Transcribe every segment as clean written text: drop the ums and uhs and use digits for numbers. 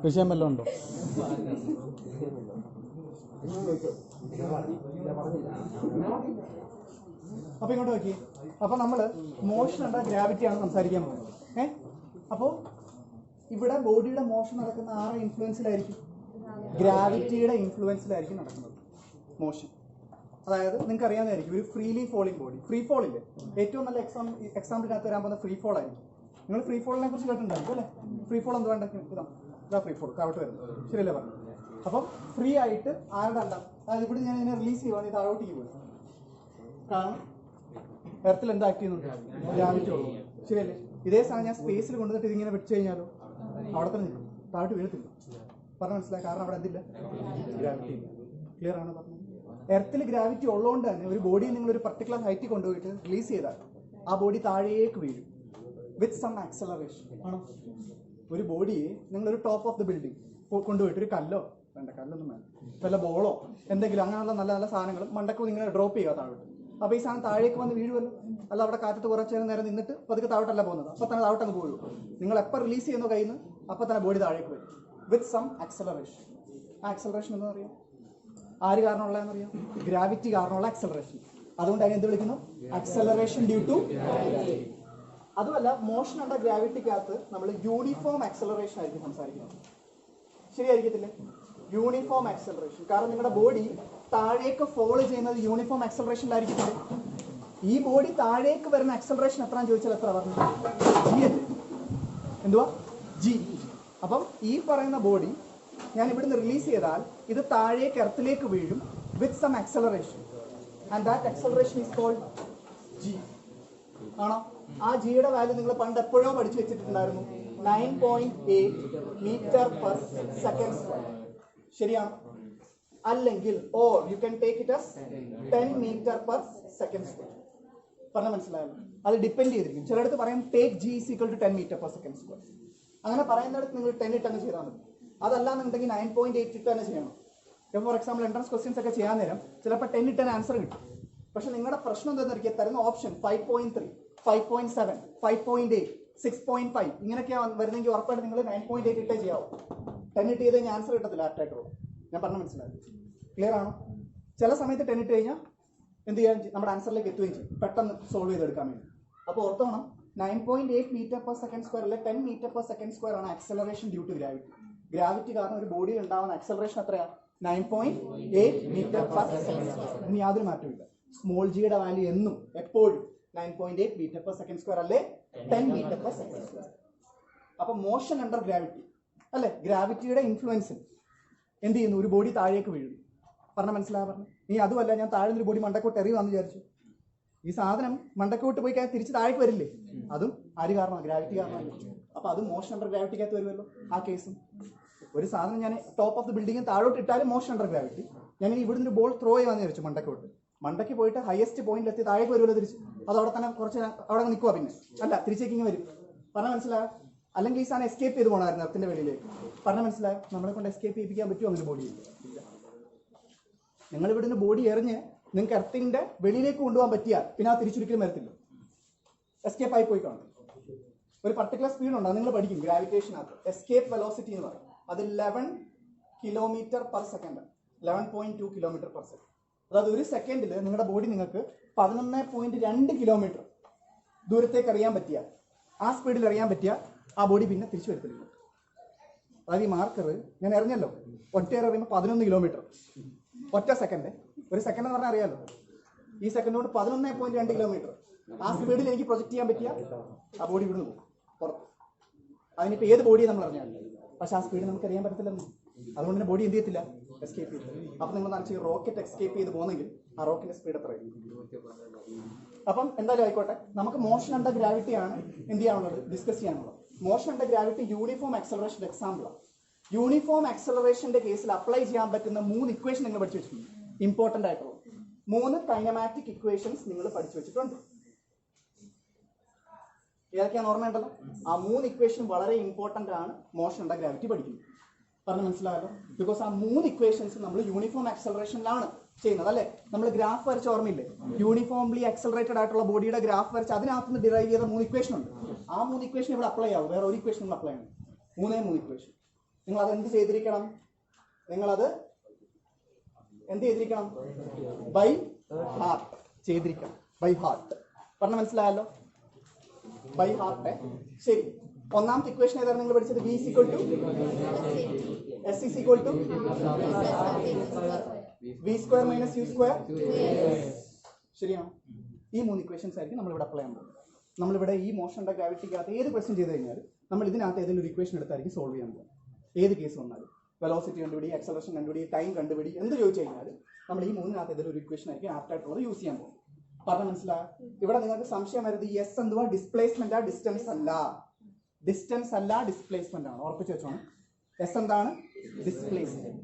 വിഷയം വല്ലതും ഉണ്ടോ? അപ്പോൾ ഇങ്ങോട്ട് നോക്കി. അപ്പോൾ നമ്മൾ മോഷൻ അണ്ട ഗ്രാവിറ്റിയാണ് സംസാരിക്കാൻ പോകുന്നത്. അപ്പോൾ ഇവിടെ ബോഡിയുടെ മോഷൻ നടക്കുന്ന ആരുടെ ഇൻഫ്ലുവൻസിലായിരിക്കും? ഗ്രാവിറ്റിയുടെ ഇൻഫ്ലുവൻസിലായിരിക്കും നടക്കുന്നത് മോഷൻ. അതായത് നിങ്ങൾക്ക് അറിയാവുന്നതായിരിക്കും ഒരു freely falling body. Free fall ഇല്ലേ, ഏറ്റവും നല്ല എക്സാമ്പിളിനകത്ത് വരാൻ പോകുന്ന ഫ്രീ ഫോൾ ആയിരിക്കും. നിങ്ങൾ ഫ്രീ ഫോളിനെ കുറിച്ച് കേട്ടിട്ടുണ്ടായിരിക്കും അല്ലേ? ഫ്രീ ഫോൾ എന്ത് വേണ്ട, ഇതാ ഫ്രീ ഫോൾ താഴോട്ട് വരുന്നത്, ശരിയല്ലേ പറഞ്ഞു? അപ്പം ഫ്രീ ആയിട്ട് ആരുടെ അല്ല, അതായത് ഇവിടെ ഞാൻ ഇതിനെ റിലീസ് ചെയ്യുവാണ്, ഇത് താഴോട്ടേക്ക് പോയി. കാരണം എർത്തിൽ എന്താ ആക്ട് ചെയ്യുന്നുണ്ട്? ഗ്രാവിറ്റി ഉള്ളൂ, ശരിയല്ലേ? ഇതേ സാധനം ഞാൻ സ്പേസിൽ കൊണ്ടുവന്നിട്ട് ഇതിങ്ങനെ വെച്ച് കഴിഞ്ഞാലോ അവിടെ തന്നെ നിൽക്കും, താഴോട്ട് വീഴത്തില്ല. പറഞ്ഞ മനസ്സിലായി? കാരണം അവിടെ എന്തില്ല, ഗ്രാവിറ്റി ഇല്ല. ക്ലിയർ ആണ് പറഞ്ഞത്? എർത്തിൽ ഗ്രാവിറ്റി ഉള്ളതുകൊണ്ട് തന്നെ ഒരു ബോഡി നിങ്ങൾ ഒരു പർട്ടിക്കുലർ ഹൈറ്റിൽ കൊണ്ടുപോയിട്ട് റിലീസ് ചെയ്താൽ ആ ബോഡി താഴേക്ക് വീഴും വിത്ത് സം ആക്സലറേഷൻ. ആണോ? ഒരു ബോഡിയെ നിങ്ങളൊരു ടോപ്പ് ഓഫ് ദി ബിൽഡിംഗ് കൊണ്ടുപോയിട്ട് ഒരു കല്ലോ വേണ്ട, കല്ലൊന്നും വേണ്ട, വല്ല ബോളോ എന്തെങ്കിലും അങ്ങനെയുള്ള നല്ല നല്ല സാധനങ്ങൾ മണ്ടക്ക് നിങ്ങൾ ഡ്രോപ്പ് ചെയ്യുക താഴോട്ട്. അപ്പോൾ ഈ സാധനം താഴേക്ക് വന്ന് വീഴുമല്ലോ. അല്ല അവിടെ കാറ്റത്ത് കുറച്ച് നേരം നിന്നിട്ട് പതുക്കെ താഴോട്ടല്ല പോകുന്നത്, അപ്പോൾ തന്നെ താഴോട്ടങ്ങ് പോകുള്ളൂ. നിങ്ങൾ എപ്പോൾ റിലീസ് ചെയ്യുന്നു കയ്യിൽ നിന്ന് അപ്പോൾ തന്നെ ബോഡി താഴേക്ക് വരും വിത്ത് സം ആക്സലറേഷൻ. ആ ആക്സലറേഷൻ എന്ന് പറയാം ആര് കാരണമുള്ളതെന്നറിയാം? ഗ്രാവിറ്റി കാരണമുള്ള ആക്സലറേഷൻ. അതുകൊണ്ട് അതിനെ എന്ത് വിളിക്കുന്നു? Acceleration due to gravity. അതുമല്ല, മോഷൻ അണ്ടർ ഗ്രാവിറ്റിക്കകത്ത് നമ്മൾ യൂണിഫോം ആക്സലറേഷൻ ആയിരിക്കും സംസാരിക്കുന്നത്. ശരിയായിരിക്കത്തില്ലേ? Uniform acceleration. കാരണം നിങ്ങളുടെ ബോഡി താഴേക്ക് ഫോളോ ചെയ്യുന്നത് യൂണിഫോം ആക്സലറേഷനിലായിരിക്കത്തില്ലേ? ഈ ബോഡി താഴേക്ക് വരുന്ന ആക്സലറേഷൻ എത്രയാണെന്ന് ചോദിച്ചാൽ എത്ര പറഞ്ഞു? ജി അല്ലേ? എന്തുവാ? ജി. അപ്പം ഈ പറയുന്ന ബോഡി ഞാൻ ഇവിടുന്ന് റിലീസ് ചെയ്താൽ ഇത് താഴേക്ക് എർത്തിലേക്ക് വീഴും with some acceleration. And that acceleration is called g. ആണോ? ആ ജിയുടെ വാല്യൂ നിങ്ങൾ പണ്ട് എപ്പോഴോ പഠിച്ചു വെച്ചിട്ടുണ്ടായിരുന്നു, 9.8 മീറ്റർ പെർ സെക്കൻഡ് സ്ക്വയർ. ശരിയാണോ? അല്ലെങ്കിൽ or you can take it as 10 metre per second square. പറഞ്ഞാൽ മനസ്സിലായല്ലോ? അത് ഡിപ്പെൻഡ് ചെയ്തിരിക്കും. ചിലയിടത്ത് പറയും take g is equal to 10 metre per second square. അങ്ങനെ പറയുന്നിടത്ത് നിങ്ങൾ 10 ഇട്ട് തന്നെ ചെയ്താൽ മതി. അതല്ലാന്നുണ്ടെങ്കിൽ 9.8 ഇട്ട് തന്നെ ചെയ്യണം. ഇപ്പോൾ ഫോർ എക്സാമ്പിൾ എൻട്രൻസ് ക്വസ്റ്റ്യൻസ് ഒക്കെ ചെയ്യാൻ നേരം ചിലപ്പോൾ 10 ഇട്ട് തന്നെ ആൻസർ കിട്ടും. പക്ഷെ നിങ്ങളുടെ പ്രശ്നം എന്താണെന്ന് തരുന്ന ഓപ്ഷൻ 5.3, 5.7, 5.8, 6.5 ഇങ്ങനെയൊക്കെ വരുന്നെങ്കിൽ ഉറപ്പായിട്ട് നിങ്ങൾ 9.8 ഇട്ടേ ചെയ്യാവും. 10 ഇട്ട് ചെയ്ത് കഴിഞ്ഞാൽ ആൻസർ കിട്ടത്തില്ല ആപ്റ്റായിട്ടുള്ളൂ. ഞാൻ പറഞ്ഞ മനസ്സിലായി? ക്ലിയർ ആണോ? ചില സമയത്ത് 10 ഇട്ട് കഴിഞ്ഞാൽ എന്ത് ചെയ്യാൻ നമ്മുടെ ആൻസറിലേക്ക് എത്തുകയും ചെയ്യും, പെട്ടെന്ന് സോൾവ് ചെയ്തെടുക്കാൻ വേണ്ടി. അപ്പോൾ ഓർത്തോണം, 9.8 മീറ്റർ പെർ സെക്കൻഡ് സ്ക്വയർ അല്ലെ 10 മീറ്റർ പെർ സെക്കൻഡ് സ്ക്വയർ ആണ് acceleration due to gravity. Gravity കാരണം ഒരു ബോഡിയിൽ ഉണ്ടാവുന്ന ആക്സലറേഷൻ എത്രയാണ്? 9.8 മീറ്റർ പെർ സെക്കൻഡ് സ്ക്വയർ. ഇനി യാതൊരു മാറ്റമില്ല. സ്മോൾ ജിയുടെ വാല്യൂ എന്നും എപ്പോഴും 9.8 മീറ്റർ പെർ സെക്കൻഡ് സ്ക്വയർ അല്ലെ 10 മീറ്റർ പെർ സെക്കൻഡ് സ്ക്വയർ. അപ്പൊ മോഷൻ അണ്ടർ ഗ്രാവിറ്റി അല്ലെ, ഗ്രാവിറ്റിയുടെ ഇൻഫ്ലുവൻസിൽ എന്ത് ചെയ്യുന്നു? ഒരു ബോഡി താഴേക്ക് വീഴുന്നു. പറഞ്ഞ മനസ്സിലാകാൻ പറഞ്ഞു? ഇനി അതുമല്ല, ഞാൻ താഴെ ഒരു ബോഡി മണ്ടക്കോട്ട് എറിയുവാന്ന് വിചാരിച്ചു, ഈ സാധനം മണ്ടക്കോട്ട് പോയി കഴിഞ്ഞാൽ തിരിച്ച് താഴേക്ക് വരില്ലേ? അതും ആര് കാരണമാണ്? ഗ്രാവിറ്റി കാരണമല്ലേ? അപ്പൊ അത് മോഷൻ അണ്ടർ ഗ്രാവിറ്റിക്കകത്ത് വരുമല്ലോ. ആ കേസും ഒരു സാധനം ഞാൻ ടോപ്പ് ഓഫ് ദി ബിൽഡിംഗ് താഴോട്ട് ഇട്ടാലും മോഷൻ അണ്ടർ ഗ്രാവിറ്റി. ഞാൻ ഇവിടുന്ന് ഒരു ബോൾ ത്രോ ചെയ്യുവാന്ന് വിചാരിച്ചു മണ്ടക്കോട്ട്, മണ്ടയ്ക്ക് പോയിട്ട് ഹയസ്റ്റ് പോയിന്റിൽ എത്തി താഴേക്ക് വരുമല്ലോ തിരിച്ച്. അത് അവിടെ തന്നെ കുറച്ച് അവിടെ നിൽക്കുക, പിന്നെ അല്ല തിരിച്ചേക്ക് ഇങ്ങനെ വരും. പറഞ്ഞ മനസ്സിലായോ? അല്ലെങ്കിൽ ഈ സാധനം എസ്കേപ്പ് ചെയ്ത് പോകണമായിരുന്നു എർത്തിന്റെ വെളിയിലേക്ക്. പറഞ്ഞ മനസ്സിലായോ? നമ്മളെ കൊണ്ട് എസ്കേപ്പ് ചെയ്യിപ്പിക്കാൻ പറ്റുമോ അങ്ങനെ ബോഡി? നിങ്ങൾ ഇവിടുന്ന് ബോഡി എറിഞ്ഞ് നിങ്ങൾക്ക് എർത്തിന്റെ വെളിയിലേക്ക് കൊണ്ടുപോകാൻ പറ്റിയാൽ പിന്നെ ആ തിരിച്ചൊരിക്കലും വരത്തില്ല, എസ്കേപ്പ് ആയി പോയി കാണും. ഒരു പർട്ടിക്കുലർ സ്പീഡ് ഉണ്ടാകും, നിങ്ങൾ പഠിക്കും ഗ്രാവിറ്റേഷനകത്ത് എസ്കേപ്പ് വെലോസിറ്റി എന്ന് പറയും. അത് 11 kilometre per second, 11.2 kilometre per second. അതായത് ഒരു സെക്കൻഡിൽ നിങ്ങളുടെ ബോഡി നിങ്ങൾക്ക് 11.2 കിലോമീറ്റർ ദൂരത്തേക്ക് അറിയാൻ പറ്റിയാൽ, ആ സ്പീഡിൽ അറിയാൻ പറ്റിയാൽ ആ ബോഡി പിന്നെ തിരിച്ചു വരത്തില്ല. അതായത് ഈ മാർക്കർ ഞാൻ എറിഞ്ഞല്ലോ, ഒറ്റയേറെ അറിയുമ്പോൾ 11 കിലോമീറ്റർ ഒറ്റ സെക്കൻഡ്. ഒരു സെക്കൻഡ് എന്ന് പറഞ്ഞാൽ അറിയാലോ, ഈ സെക്കൻഡ് കൊണ്ട് 11.2 കിലോമീറ്റർ ആ സ്പീഡിൽ എനിക്ക് പ്രൊജക്ട് ചെയ്യാൻ പറ്റിയ ആ ബോഡി ഇവിടുന്ന് പോകും പുറത്ത്. അതിനിപ്പോൾ ഏത് ബോഡിയെ നമ്മൾ അറിഞ്ഞാലും, പക്ഷെ ആ സ്പീഡ് നമുക്ക് അറിയാൻ പറ്റത്തില്ലെന്ന്. അതുകൊണ്ട് തന്നെ ബോഡി എന്ത് ചെയ്യത്തില്ല? എസ്കേപ്പ് ചെയ്തു. അപ്പം നിങ്ങൾ നനച്ച് റോക്കറ്റ് എസ്കേപ്പ് ചെയ്ത് പോകുന്നെങ്കിൽ ആ റോക്കറ്റിന്റെ സ്പീഡ് എത്രയായിരിക്കും? അപ്പം എന്തായാലും ആയിക്കോട്ടെ, നമുക്ക് മോഷൻ അണ്ടർ ഗ്രാവിറ്റി ആണ് എന്ത് ചെയ്യാനുള്ളത്, ഡിസ്കസ് ചെയ്യാനുള്ളത്. Motion under gravity uniform acceleration എക്സാമ്പിളാണ്. യൂണിഫോം ആക്സലറേഷന്റെ കേസിൽ അപ്ലൈ ചെയ്യാൻ പറ്റുന്ന 3 ഇക്വേഷൻ നിങ്ങൾ പഠിച്ചു വെച്ചിട്ടുണ്ട്. ഇമ്പോർട്ടന്റ് ആയിട്ടുള്ള 3 കൈനമാറ്റിക് ഇക്വേഷൻസ് നിങ്ങൾ പഠിച്ചു വെച്ചിട്ടുണ്ട്. ഏതൊക്കെയാണ് ഓർമ്മയുണ്ടല്ലോ? ആ 3 ഇക്വേഷൻ വളരെ ഇമ്പോർട്ടന്റ് ആണ് മോഷൻ അണ്ടർ ഗ്രാവിറ്റി പഠിക്കുന്നത്. പറഞ്ഞ് മനസ്സിലായല്ലോ? ബിക്കോസ് ആ 3 ഇക്വേഷൻസ് നമ്മൾ യൂണിഫോം ആക്സലറേഷനിലാണ് ചെയ്യുന്നത് അല്ലേ? നമ്മൾ ഗ്രാഫ് വരച്ച ഓർമ്മയില്ലേ? യൂണിഫോംലി ആക്സലറേറ്റഡ് ആയിട്ടുള്ള ബോഡിയുടെ ഗ്രാഫ് വരച്ച് അതിനകത്തുനിന്ന് ഡിറൈവ് ചെയ്ത 3 ഇക്വേഷൻ ഉണ്ട്. ആ 3 ഇക്വേഷൻ ഇവിടെ അപ്ലൈ ആവും, വേറെ ഒരു ഇക്വേഷൻ അപ്ലൈ ആണ്. 3 ഇക്വേഷൻ. നിങ്ങളത് എന്ത് ചെയ്തിരിക്കണം? നിങ്ങളത് എന്ത് ചെയ്തിരിക്കണം? ബൈ ഹാർട്ട് ചെയ്തിരിക്കണം. ബൈ ഹാർട്ട് പറഞ്ഞ മനസ്സിലായല്ലോ? By heart. ശരി, ഒന്നാമത്തെ ഇക്വേഷൻ ഏതാണ് നിങ്ങൾ പഠിച്ചത്? V is equal to S is equal to V square minus U square. ശരിയാണോ? ഈ 3 ഇക്വേഷൻസ് ആയിരിക്കും നമ്മളിവിടെ അപ്ലൈ ചെയ്യാൻ പോകുന്നത്. നമ്മളിവിടെ ഈ മോഷന്റെ ഗ്രാവിറ്റിക്കകത്ത് ഏത് ക്വസ്റ്റ്യൻ ചെയ്ത് കഴിഞ്ഞാൽ നമ്മൾ ഇതിനകത്ത് ഏതെങ്കിലും ഒരു ഇക്വേഷൻ എടുത്തായിരിക്കും സോൾവ് ചെയ്യാൻ പോകുന്നത്. ഏത് കേസ് വന്നാലും വെലോസിറ്റി കണ്ടുപിടി, ആക്സലറേഷൻ കണ്ടുപിടി, ടൈം കണ്ടുപിടി, എന്ത് ചോദിച്ചു കഴിഞ്ഞാൽ നമ്മൾ ഈ 3-നകത്ത് ഏതെങ്കിലും ഒരു ഇക്വേഷൻ ആയിരിക്കും ആപ്റ്റ് ആയിട്ടുള്ളത് യൂസ് ചെയ്യാൻ പോകും. പറഞ്ഞ മനസ്സിലായോ? ഇവിടെ നിങ്ങൾക്ക് സംശയം വരുന്നത് എസ് എന്തുവാ? ഡിസ്പ്ലേസ്മെന്റ് ആ, ഡിസ്റ്റൻസ് അല്ല. ഡിസ്റ്റൻസ് അല്ല, ഡിസ്പ്ലേസ്മെന്റ് ആണ്. ഉറപ്പിച്ച് വെച്ചോണം. എസ് എന്താണ്? ഡിസ്പ്ലേസ്മെന്റ്.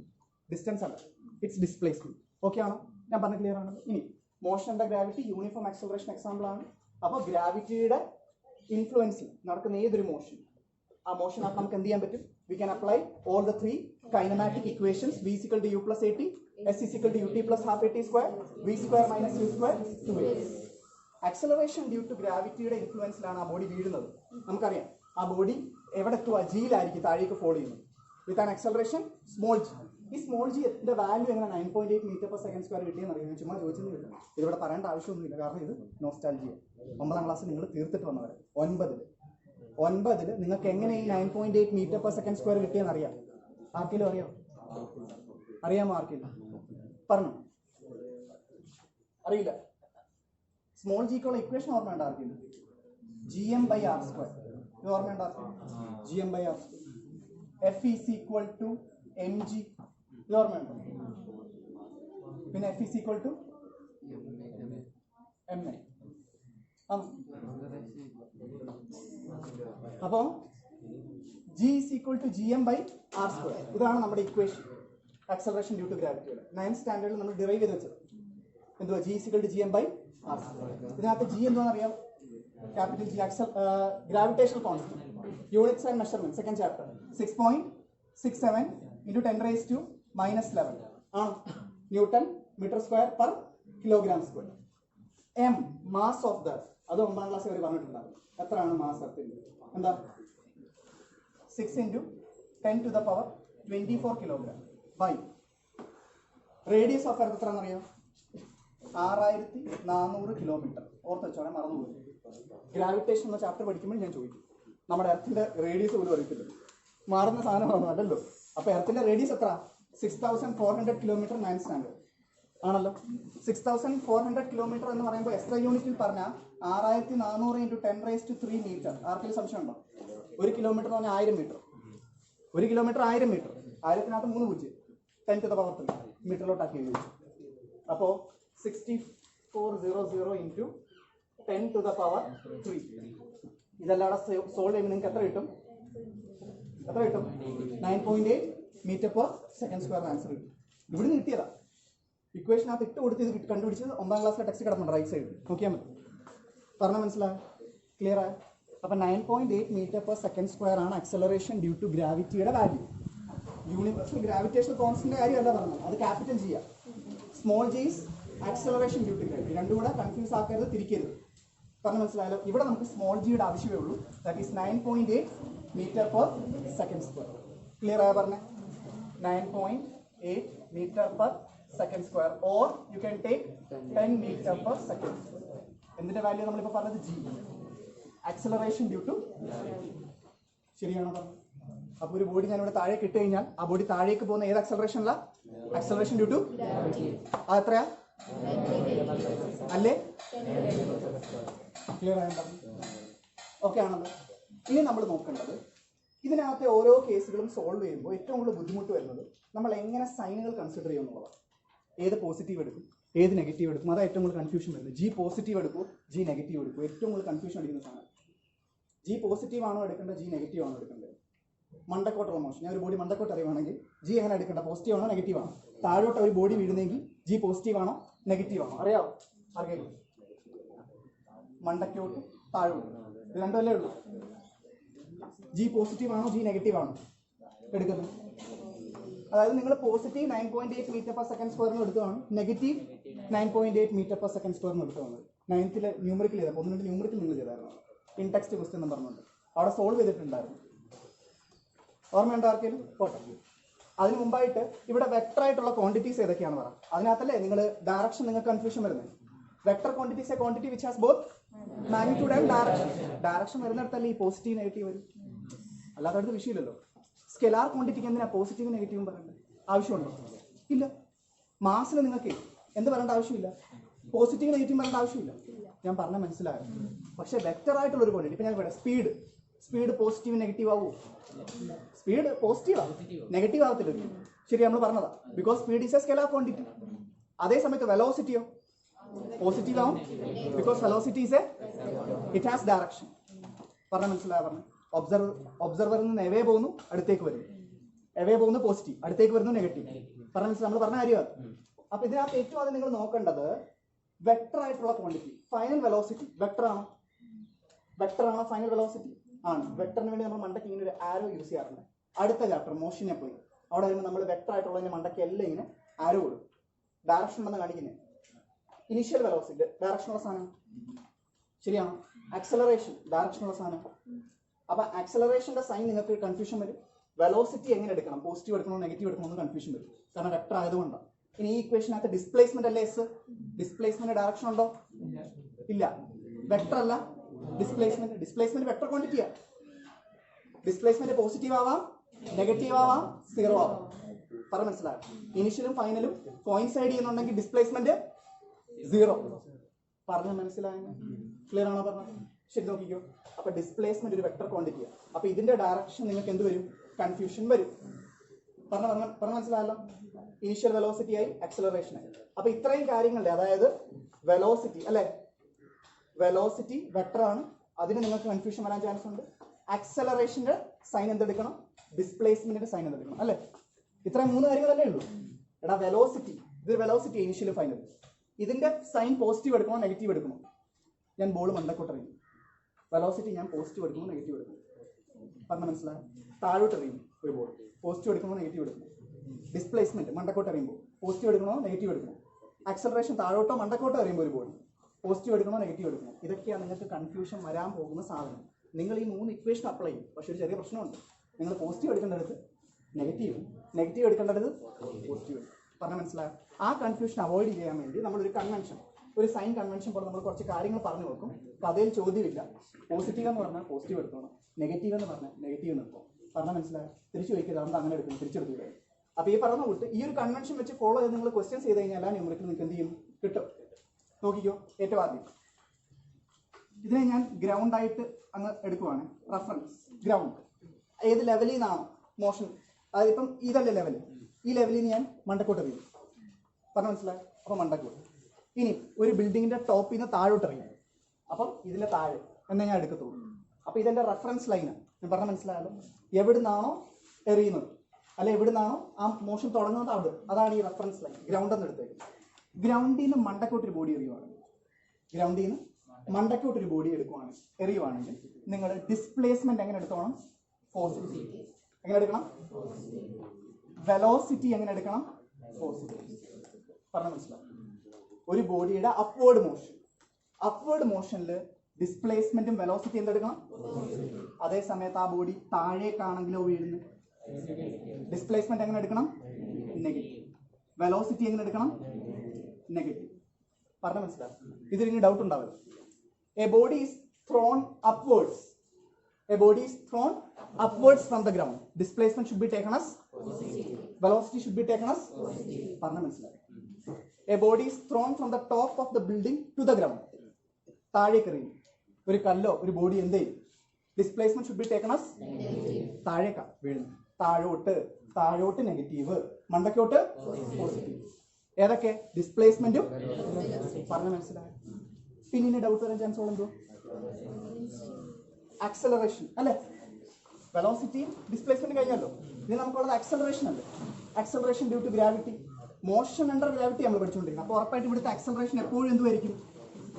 ഡിസ്റ്റൻസ് അല്ല, ഇറ്റ്സ് ഡിസ്പ്ലേസ്മെന്റ്. ഓക്കെ ആണോ? ഞാൻ പറഞ്ഞ ക്ലിയർ ആണല്ലോ? ഇനി മോഷന്റെ ഗ്രാവിറ്റി യൂണിഫോം ആക്സലറേഷൻ എക്സാമ്പിൾ ആണ്. അപ്പോൾ ഗ്രാവിറ്റിയുടെ ഇൻഫ്ലുവൻസിൽ നടക്കുന്ന ഏതൊരു മോഷൻ, ആ മോഷനകത്ത് നമുക്ക് എന്ത് ചെയ്യാൻ പറ്റും? We can apply all the 3 kinematic equations. V is equal to U plus AT, S is equal to UT plus half AT square, V square minus U square 2A. Acceleration due to ഗ്രാവിറ്റിയുടെ ഇൻഫ്ലുവൻസിലാണ് ആ body വീഴുന്നത്. നമുക്കറിയാം ആ body എവിടെ എത്തുക? ജിയിലായിരിക്കും താഴേക്ക് follow ചെയ്യുന്നത്. With an acceleration small G. ഈ സ്മോൾ ജിന്റെ വാല്യൂ എങ്ങനെ 9.8 മീറ്റർ പെർ സെക്കൻഡ് സ്ക്വയർ കിട്ടിയെന്ന് അറിയാം. ചുമ്മാ ചോദിച്ചെന്ന് കിട്ടും. ഇതിവിടെ പറയേണ്ട ആവശ്യമൊന്നുമില്ല, കാരണം ഇത് നോസ്റ്റാൾജിയ. 9ാം ക്ലാസ് നിങ്ങൾ തീർത്തിട്ട് വന്നവരെ. 9ൽ നിങ്ങൾക്ക് എങ്ങനെ ഈ 9.8 മീറ്റർ പെർ സെക്കൻഡ് സ്ക്വയർ കിട്ടിയെന്ന് അറിയാം? ആർക്കെങ്കിലും അറിയാം? അറിയാമോ ആർക്കെങ്കിലും? പറഞ്ഞു. അറിയില്ല. സ്മോൾ ജിക്കുള്ള ഇക്വേഷൻ ഓർമ്മയുണ്ട് ആർക്കെങ്കിലും? gm/r². ഇത് ഓർമ്മയുണ്ട് ആർക്കെങ്കിലും? gm/r². F is equal to mg. ഇത് ഓർമ്മയുണ്ടോ? പിന്നെ F is equal to ma. അപ്പോൾ G is equal to gm/r². ഇതാണ് നമ്മുടെ ഇക്വേഷൻ ആക്സലറേഷൻ ഡ്യൂ ടു ഗ്രാവിറ്റിയുടെ. 9th സ്റ്റാൻഡേർഡിൽ നമ്മൾ ഡിറൈവ് ചെയ്ത് വെച്ചത് എന്തുവാ? G is equal to gm/r². ഇതിനകത്ത് G എന്താണെന്ന് അറിയാം? Capital G, gravitational constant. Units and measurement, second chapter. 6.67 into 10⁻⁻11 ആണ് newton metre square per kilogram square. M mass of the, അത് 9ാം ക്ലാസ്സിൽ അവർ പറഞ്ഞിട്ടുണ്ടാകും. എത്രയാണ് മാസ് എർത്തിന്റെ? എന്താ? 6 into 10⁻24 kilogram by radius of earth എത്രയാണെന്നറിയാം? 6400 കിലോമീറ്റർ. ഓർത്ത് വെച്ചോളെ, മറന്നുപോയി. ഗ്രാവിറ്റേഷൻ എന്ന ചാപ്റ്റർ പഠിക്കുമ്പോൾ ഞാൻ ചോദിക്കും, നമ്മുടെ എർത്തിന്റെ റേഡിയസ് പോലും അറിയത്തില്ല. മാറുന്ന സാധനമാണോ? അല്ലല്ലോ. അപ്പൊ എർത്തിന്റെ റേഡിയസ് എത്ര? 6400 കിലോമീറ്റർ. 9th സ്റ്റാൻഡേർഡ് ആണല്ലോ. 6400 കിലോമീറ്റർ എന്ന് പറയുമ്പോൾ എത്ര യൂണിറ്റിൽ പറഞ്ഞാൽ 6400 into 10⁻³ മീറ്റർ. ആർക്കെങ്കിലും സംശയം ഉണ്ടോ? 1 കിലോമീറ്റർ എന്ന് പറഞ്ഞാൽ 1000 മീറ്റർ. 1 kilometre 1000 metre. 1000-നകത്ത് 3 പൂജ്യം, 10⁻³ മീറ്ററിലോട്ടാക്കി എഴുതി. അപ്പോൾ 6400 into 10⁻³ ഇതെല്ലാം സോൾവ് ചെയ്യുമ്പോൾ നിങ്ങൾക്ക് എത്ര കിട്ടും? 9.8 metre per second square answer കിട്ടും. ഇവിടുന്ന് കിട്ടിയതാ. ഇക്വേഷനകത്ത് ഇട്ട് കൊടുത്ത് ഇത് കണ്ടുപിടിച്ചത് 9ാം ക്ലാസ്സിലെ ടെക്സ്റ്റ് കിടപ്പുണ്ട് റൈറ്റ് സൈഡിൽ. നോക്കിയാൽ മതി. പറഞ്ഞാൽ മനസ്സിലായോ? ക്ലിയർ ആയോ? അപ്പം 9.8 മീറ്റർ പെർ സെക്കൻഡ് സ്ക്വയർ ആണ് ആക്സലറേഷൻ ഡ്യൂ ടു ഗ്രാവിറ്റിയുടെ വാല്യൂ. യൂണിവേഴ്സൽ ഗ്രാവിറ്റേഷണൽ കോൺസ്റ്റന്റിന്റെ കാര്യമല്ല പറഞ്ഞത്, അത് capital G. Small G is acceleration due to gravity. രണ്ടും കൂടെ കൺഫ്യൂസ് ആക്കരുത്, തിരിക്കരുത്. പറഞ്ഞു മനസ്സിലായാലോ? ഇവിടെ നമുക്ക് സ്മോൾ ജിയുടെ ആവശ്യമേ ഉള്ളൂ. That is 9.8 metre per second square. Clear ആയ പറഞ്ഞേ? 9.8 metre per second square, or you can take 10 metre per second. എന്തിന്റെ വാല്യൂ നമ്മളിപ്പോൾ പറഞ്ഞത്? G, acceleration due to. ശരിയാണോ പറഞ്ഞത്? അപ്പൊ ഒരു ബോഡി ഞാനിവിടെ താഴേക്ക് ഇട്ട് കഴിഞ്ഞാൽ ആ ബോഡി താഴേക്ക് പോകുന്ന ഏത് ആക്സലറേഷനല്ല? Acceleration due to. അതെത്രയാ? അല്ലേ? ക്ലിയർ ആയ? ഓക്കെ ആണല്ലോ. ഇനി നമ്മൾ നോക്കേണ്ടത് ഇതിനകത്തെ ഓരോ കേസുകളും സോൾവ് ചെയ്യുമ്പോൾ ഏറ്റവും കൂടുതൽ ബുദ്ധിമുട്ട് വരുന്നത് നമ്മൾ എങ്ങനെ സൈനുകൾ കൺസിഡർ ചെയ്യുന്നുള്ളതാണ്. ഏത് പോസിറ്റീവ് എടുക്കും, ഏത് നെഗറ്റീവ് എടുക്കും, അതാണ് ഏറ്റവും കൂടുതൽ കൺഫ്യൂഷൻ വരുന്നത്. G പോസിറ്റീവ് എടുക്കും, G നെഗറ്റീവ് എടുക്കും, ഏറ്റവും കൂടുതൽ കൺഫ്യൂഷൻ അടിക്കുന്ന സാധനം. G പോസിറ്റീവ് ആണോ എടുക്കേണ്ടത്, G നെഗറ്റീവ് ആണോ എടുക്കേണ്ടത്? മണ്ടക്കോട്ടുള്ള മോഷൻ, ഞാൻ ഒരു ബോഡി മണ്ടക്കോട്ട് അറിയുവാണെങ്കിൽ G എങ്ങനെ എടുക്കേണ്ട? പോസിറ്റീവ് ആണോ നെഗറ്റീവ് ആണോ? താഴോട്ട് ഒരു ബോഡി വീഴുന്നെങ്കിൽ G പോസിറ്റീവ് ആണോ നെഗറ്റീവ് ആണോ? അറിയാവോ ആർക്കെങ്കിലും? മണ്ടക്കോട്ട് താഴോട്ട്, ഇത് രണ്ടുമല്ലേ ഉള്ളൂ. G പോസിറ്റീവ് ആണോ, G നെഗറ്റീവ് ആണോ എടുക്കുന്നത്? അതായത് നിങ്ങൾ പോസിറ്റീവ് 9.8 മീറ്റർ പെർ സെക്കൻഡ് സ്ക്വയറിന് എടുത്തതാണ്, നെഗറ്റീവ് 9.8 മീറ്റർ പെർ സെക്കൻഡ് സ്ക്വയറിന് എടുത്തതാണ്. 9th ന്യൂമറിക്കൽ ചെയ്തപ്പോൾ 1 ന്യൂമറിക്കൽ നിങ്ങൾ ചെയ്തായിരുന്നു. ഇൻ ടെക്സ്റ്റ് ക്വസ്റ്റ്യൻ എന്ന് പറഞ്ഞുകൊണ്ട് അവിടെ സോൾവ് ചെയ്തിട്ടുണ്ടായിരുന്നു. ഓർമ്മയുണ്ടോ ആർക്കെങ്കിലും? പോട്ടെ. അതിന് മുമ്പായിട്ട് ഇവിടെ വെക്ടർ ആയിട്ടുള്ള ക്വാണ്ടിറ്റീസ് ഏതൊക്കെയാണെന്ന് പറയാം. അതിനകത്തല്ലേ നിങ്ങൾ ഡയറക്ഷൻ നിങ്ങൾക്ക് കൺഫ്യൂഷൻ വരുന്നത്. Vector quantities a quantity which has both magnitude and direction. Direction വരുന്നിടത്തല്ലേ ഈ പോസിറ്റീവ് നെഗറ്റീവ് വരും, അല്ലാത്തടുത്ത് വിഷയമില്ലല്ലോ. സ്കെലാർ ക്വാണ്ടിറ്റിക്ക് എന്തിനാ പോസിറ്റീവ് നെഗറ്റീവും പറയേണ്ടത്? ആവശ്യമുണ്ടോ? ഇല്ല. മാസിന് നിങ്ങൾക്ക് എന്ത് പറയേണ്ട ആവശ്യമില്ല, പോസിറ്റീവ് നെഗറ്റീവ് പറയേണ്ട ആവശ്യമില്ല. ഞാൻ പറഞ്ഞ മനസ്സിലായോ? പക്ഷെ വെക്ടർ ആയിട്ടുള്ള ഒരു ക്വാണ്ടിറ്റി, ഇപ്പൊ ഞാൻ പറയാം സ്പീഡ് പോസിറ്റീവ് നെഗറ്റീവ് ആവൂ? സ്പീഡ് പോസിറ്റീവ് ആവും, നെഗറ്റീവ് ആവത്തില്ല. ശരി, നമ്മൾ പറഞ്ഞതാ, because speed is A scalar quantity. അതേ സമയത്ത് വെലോസിറ്റിയോ പോസിറ്റീവ് ആവും, because velocity is it has direction. പറഞ്ഞ മനസ്സിലായോ? പറഞ്ഞു. ഒബ്സർവറിൽ നിന്ന് എവേ പോകുന്നു, അടുത്തേക്ക് വരുന്നു. എവേ പോകുന്നു പോസിറ്റീവ്, അടുത്തേക്ക് വരുന്നു നെഗറ്റീവ്. പറഞ്ഞ മനസ്സിലായി? നമ്മൾ പറഞ്ഞ കാര്യമാണ്. അപ്പൊ ഇതിനകത്ത് ഏറ്റവും ആദ്യം നിങ്ങൾ നോക്കേണ്ടത് വെക്ടർ ആയിട്ടുള്ള ക്വാണ്ടിറ്റി. ഫൈനൽ വെലോസിറ്റി വെക്ടർ ആണോ? ഫൈനൽ വെലോസിറ്റി ആണ്. വെക്ടറിന് വേണ്ടി നമ്മൾ മണ്ടയ്ക്ക് ഇങ്ങനെ ഒരു ആരോ യൂസ് ചെയ്യാറുണ്ട്. അടുത്ത ചാപ്റ്റർ മോഷനെ പോയി അവിടെ വരുമ്പോൾ നമ്മൾ വെക്ടർ ആയിട്ടുള്ളതിന്റെ മണ്ടയ്ക്ക് എല്ലാം ഇങ്ങനെ ആരോ കൊടുക്കും. ഡയറക്ഷൻ ഉണ്ടെന്ന് കാണിക്കുന്നത്. ഇനീഷ്യൽ വെലോസിറ്റി ഡയറക്ഷനുള്ള സാധനം, ശരിയാണോ? ആക്സലറേഷൻ ഡയറക്ഷനുള്ള സാധനം. അപ്പൊ ആക്സലറേഷന്റെ സൈൻ നിങ്ങൾക്ക് കൺഫ്യൂഷൻ വരും. വെലോസിറ്റി എങ്ങനെ എടുക്കണം, പോസിറ്റീവ് എടുക്കണോ നെഗറ്റീവ് എടുക്കണോ എന്ന് കൺഫ്യൂഷൻ വരും, കാരണം വെക്ടർ ആയതുകൊണ്ടാണ്. ഇനി ഈ ഇക്വേഷനകത്ത് ഡിസ്പ്ലേസ്മെന്റ് അല്ലേ എസ്? ഡിസ്പ്ലേസ്മെന്റ് ഡയറക്ഷൻ ഉണ്ടോ? ഇല്ല. വെക്ടർ അല്ല ഡിസ്പ്ലേസ്മെന്റ് വെക്ടർ ക്വാണ്ടിറ്റിയാ. ഡിസ്പ്ലേസ്മെന്റ് പോസിറ്റീവ് ആവാം, നെഗറ്റീവ് ആവാം, സീറോ ആവാം. പറഞ്ഞ മനസ്സിലായോ? ഇനിഷ്യലും ഫൈനലും കോയിൻസൈഡ് ചെയ്യുന്നുണ്ടെങ്കിൽ ഡിസ്പ്ലേസ്മെന്റ് സീറോ. പറഞ്ഞ മനസ്സിലായോ? ക്ലിയർ ആണോ പറഞ്ഞത്? ശരി, നോക്കിക്കോ. അപ്പൊ ഡിസ്പ്ലേസ്മെന്റ് ഒരു വെക്ടർ ക്വാണ്ടിറ്റിയാണ്. അപ്പൊ ഇതിന്റെ ഡയറക്ഷൻ നിങ്ങൾക്ക് എന്ത് വരും? കൺഫ്യൂഷൻ വരും. പറഞ്ഞ മനസ്സിലായല്ലോ? ഇനീഷ്യൽ വെലോസിറ്റി ആയി, ആക്സലറേഷൻ ആയി. അപ്പൊ ഇത്രയും കാര്യങ്ങളുടെ, അതായത് വെലോസിറ്റി അല്ലെ, വെലോസിറ്റി വെക്ടർ ആണ്, അതിന് നിങ്ങൾക്ക് കൺഫ്യൂഷൻ വരാൻ ചാൻസ് ഉണ്ട്. ആക്സലറേഷന്റെ സൈൻ എന്തെടുക്കണം, ഡിസ്പ്ലേസ്മെന്റിന്റെ സൈൻ എന്തെടുക്കണം അല്ലെ? ഇത്രയും 3 കാര്യങ്ങളല്ലേ ഉള്ളൂ. എടാ വെലോസിറ്റി, ഇത് വെലോസിറ്റി ഇനീഷ്യൽ ഫൈനൽ, ഇതിന്റെ സൈൻ പോസിറ്റീവ് എടുക്കണോ നെഗറ്റീവ് എടുക്കണോ? ഞാൻ ബോൾ മണ്ടക്കോട്ടെറിയും. വെലോസിറ്റി ഞാൻ പോസിറ്റീവ് എടുക്കണോ നെഗറ്റീവ് എടുക്കണോ? പറഞ്ഞ മനസ്സിലായോ? താഴോട്ട് എറിയും ഒരു ബോൾ, പോസിറ്റീവ് എടുക്കണോ നെഗറ്റീവ് എടുക്കണോ? ഡിസ്പ്ലേസ്മെന്റ് മണ്ടക്കോട്ട് എറിയുമ്പോൾ പോസിറ്റീവ് എടുക്കണോ നെഗറ്റീവ് എടുക്കണോ? ആക്സലറേഷൻ താഴോട്ടോ മണ്ടക്കോട്ടോ എറിയുമ്പോൾ ഒരു ബോൾ പോസിറ്റീവ് എടുക്കണോ നെഗറ്റീവ് എടുക്കണോ? ഇതൊക്കെയാണ് നിങ്ങൾക്ക് കൺഫ്യൂഷൻ വരാൻ പോകുന്ന സാധനം. നിങ്ങൾ ഈ 3 ഇക്വേഷൻ അപ്ലൈ ചെയ്യും. പക്ഷെ ഒരു ചെറിയ പ്രശ്നമുണ്ട്. നിങ്ങൾ പോസിറ്റീവ് എടുക്കേണ്ടത് നെഗറ്റീവ് എടുക്കേണ്ടത് പോസിറ്റീവ്. പറഞ്ഞ മനസ്സിലായോ? ആ കൺഫ്യൂഷൻ അവോയ്ഡ് ചെയ്യാൻ വേണ്ടി നമ്മളൊരു കൺവെൻഷൻ, ഒരു സൈൻ കൺവെൻഷൻ പോലെ നമ്മൾ കുറച്ച് കാര്യങ്ങൾ പറഞ്ഞു നോക്കും. കഥയിൽ ചോദ്യമില്ല. പോസിറ്റീവ് എന്ന് പറഞ്ഞാൽ പോസിറ്റീവ് എടുത്തോണം, നെഗറ്റീവ് എന്ന് പറഞ്ഞാൽ നെഗറ്റീവ് നിർത്തും. പറഞ്ഞ മനസ്സിലായോ? തിരിച്ചു വയ്ക്കരുത്, അതുകൊണ്ട് അങ്ങനെ എടുക്കണം, തിരിച്ചെടുക്കുക. അപ്പൊ ഈ പറഞ്ഞ കൂട്ട് ഈ ഒരു കൺവെൻഷൻ വെച്ച് ഫോളോ ചെയ്ത് നിങ്ങൾ ക്വസ്റ്റ്യൻസ് ചെയ്ത് കഴിഞ്ഞാൽ ന്യൂമറിക്കൽ നിങ്ങൾക്ക് എന്ത് ചെയ്യും? കിട്ടും. നോക്കിക്കോ. ഏറ്റവും ആദ്യം ഇതിനെ ഞാൻ ഗ്രൗണ്ട് ആയിട്ട് അങ്ങ് എടുക്കുവാണ്. റഫറൻസ് ഗ്രൗണ്ട് ഏത് ലെവലിൽ നിന്നാണോ മോഷൻ, അതായത് ഇപ്പം ഇതല്ലേ ലെവല്, ഈ ലെവലിൽ നിന്ന് ഞാൻ മണ്ടക്കോട്ട് എറിയും. പറഞ്ഞ മനസ്സിലായോ? അപ്പൊ മണ്ടക്കോട്ട്. ഇനി ഒരു ബിൽഡിങ്ങിന്റെ ടോപ്പിൽ നിന്ന് താഴോട്ട് എറിയും. അപ്പം ഇതിന്റെ താഴെ എന്നേ ഞാൻ എടുക്കത്തുള്ളൂ. അപ്പൊ ഇതെന്റെ റെഫറൻസ് ലൈനാണ്. ഞാൻ പറഞ്ഞ മനസ്സിലായല്ലോ? എവിടുന്നാണോ എറിയുന്നത് അല്ലെ എവിടുന്നാണോ ആ മോഷൻ തുടങ്ങുന്നത് അവിടെ, അതാണ് ഈ റെഫറൻസ് ലൈൻ. ഗ്രൗണ്ട് എന്ന് എടുത്തേക്കും. ഗ്രൗണ്ടിൽ നിന്ന് മണ്ടക്കോട്ടൊരു ബോഡി എറിയുവാണെങ്കിൽ, ഗ്രൗണ്ടിൽ നിന്ന് മണ്ടക്കോട്ടൊരു ബോഡി എറിയുവാണെങ്കിൽ നിങ്ങൾ ഡിസ്പ്ലേസ്മെന്റ് എങ്ങനെ എടുത്തോണം? പോസിറ്റീവ്. എങ്ങനെ എടുക്കണം? വെലോസിറ്റി എങ്ങനെ എടുക്കണം? പോസിറ്റീവ്. പറഞ്ഞ മനസ്സിലാവും? ഒരു ബോഡിയുടെ അപ്വേർഡ് മോഷനിൽ ഡിസ്പ്ലേസ്മെന്റും വെലോസിറ്റി എന്തെടുക്കണം? അതേ സമയത്ത് ആ ബോഡി താഴേക്കാണെങ്കിലോ വീഴുന്നു, ഡിസ്പ്ലേസ്മെന്റ് എങ്ങനെ എടുക്കണം? നെഗറ്റീവ്. വെലോസിറ്റി എങ്ങനെ എടുക്കണം? നെഗറ്റീവ്. പറഞ്ഞ മനസ്സിലാവും? ഇതിന് ഡൗട്ട് ഉണ്ടാവില്ല. A body is thrown upwards. A body is thrown upwards from the ground. Displacement should be taken as positive. Velocity should be taken as positive. പറഞ്ഞ മനസ്സിലായി? A body is thrown from the top of the building to the ground. താഴേക്ക് എറിയും ഒരു കല്ലോ ഒരു body എന്ത് ചെയ്യും? Displacement should be taken as negative. താഴേക്കാ വീഴുന്നു. താഴോട്ട് നെഗറ്റീവ്, മണ്ടക്കോട്ട് പോസിറ്റീവ്. ഏതൊക്കെ? ഡിസ്പ്ലേസ്മെന്റും. പറഞ്ഞ മനസ്സിലായി? പിന്നെ ഡൗട്ട് വരാൻ ചാൻസ് ഉള്ളൂ. ആക്സലറേഷൻ അല്ലെ? വെലോസിറ്റിയും ഡിസ്പ്ലേസ്മെന്റ് കഴിഞ്ഞല്ലോ. ഇനി നമുക്കുള്ളത് ആക്സലറേഷൻ അല്ലേ? Acceleration due to gravity. Motion under gravity നമ്മൾ പഠിച്ചുകൊണ്ടിരിക്കുന്നത്. അപ്പോൾ ഉറപ്പായിട്ട് ഇവിടുത്തെ ആക്സലറേഷൻ എപ്പോഴും എന്തുമായിരിക്കും?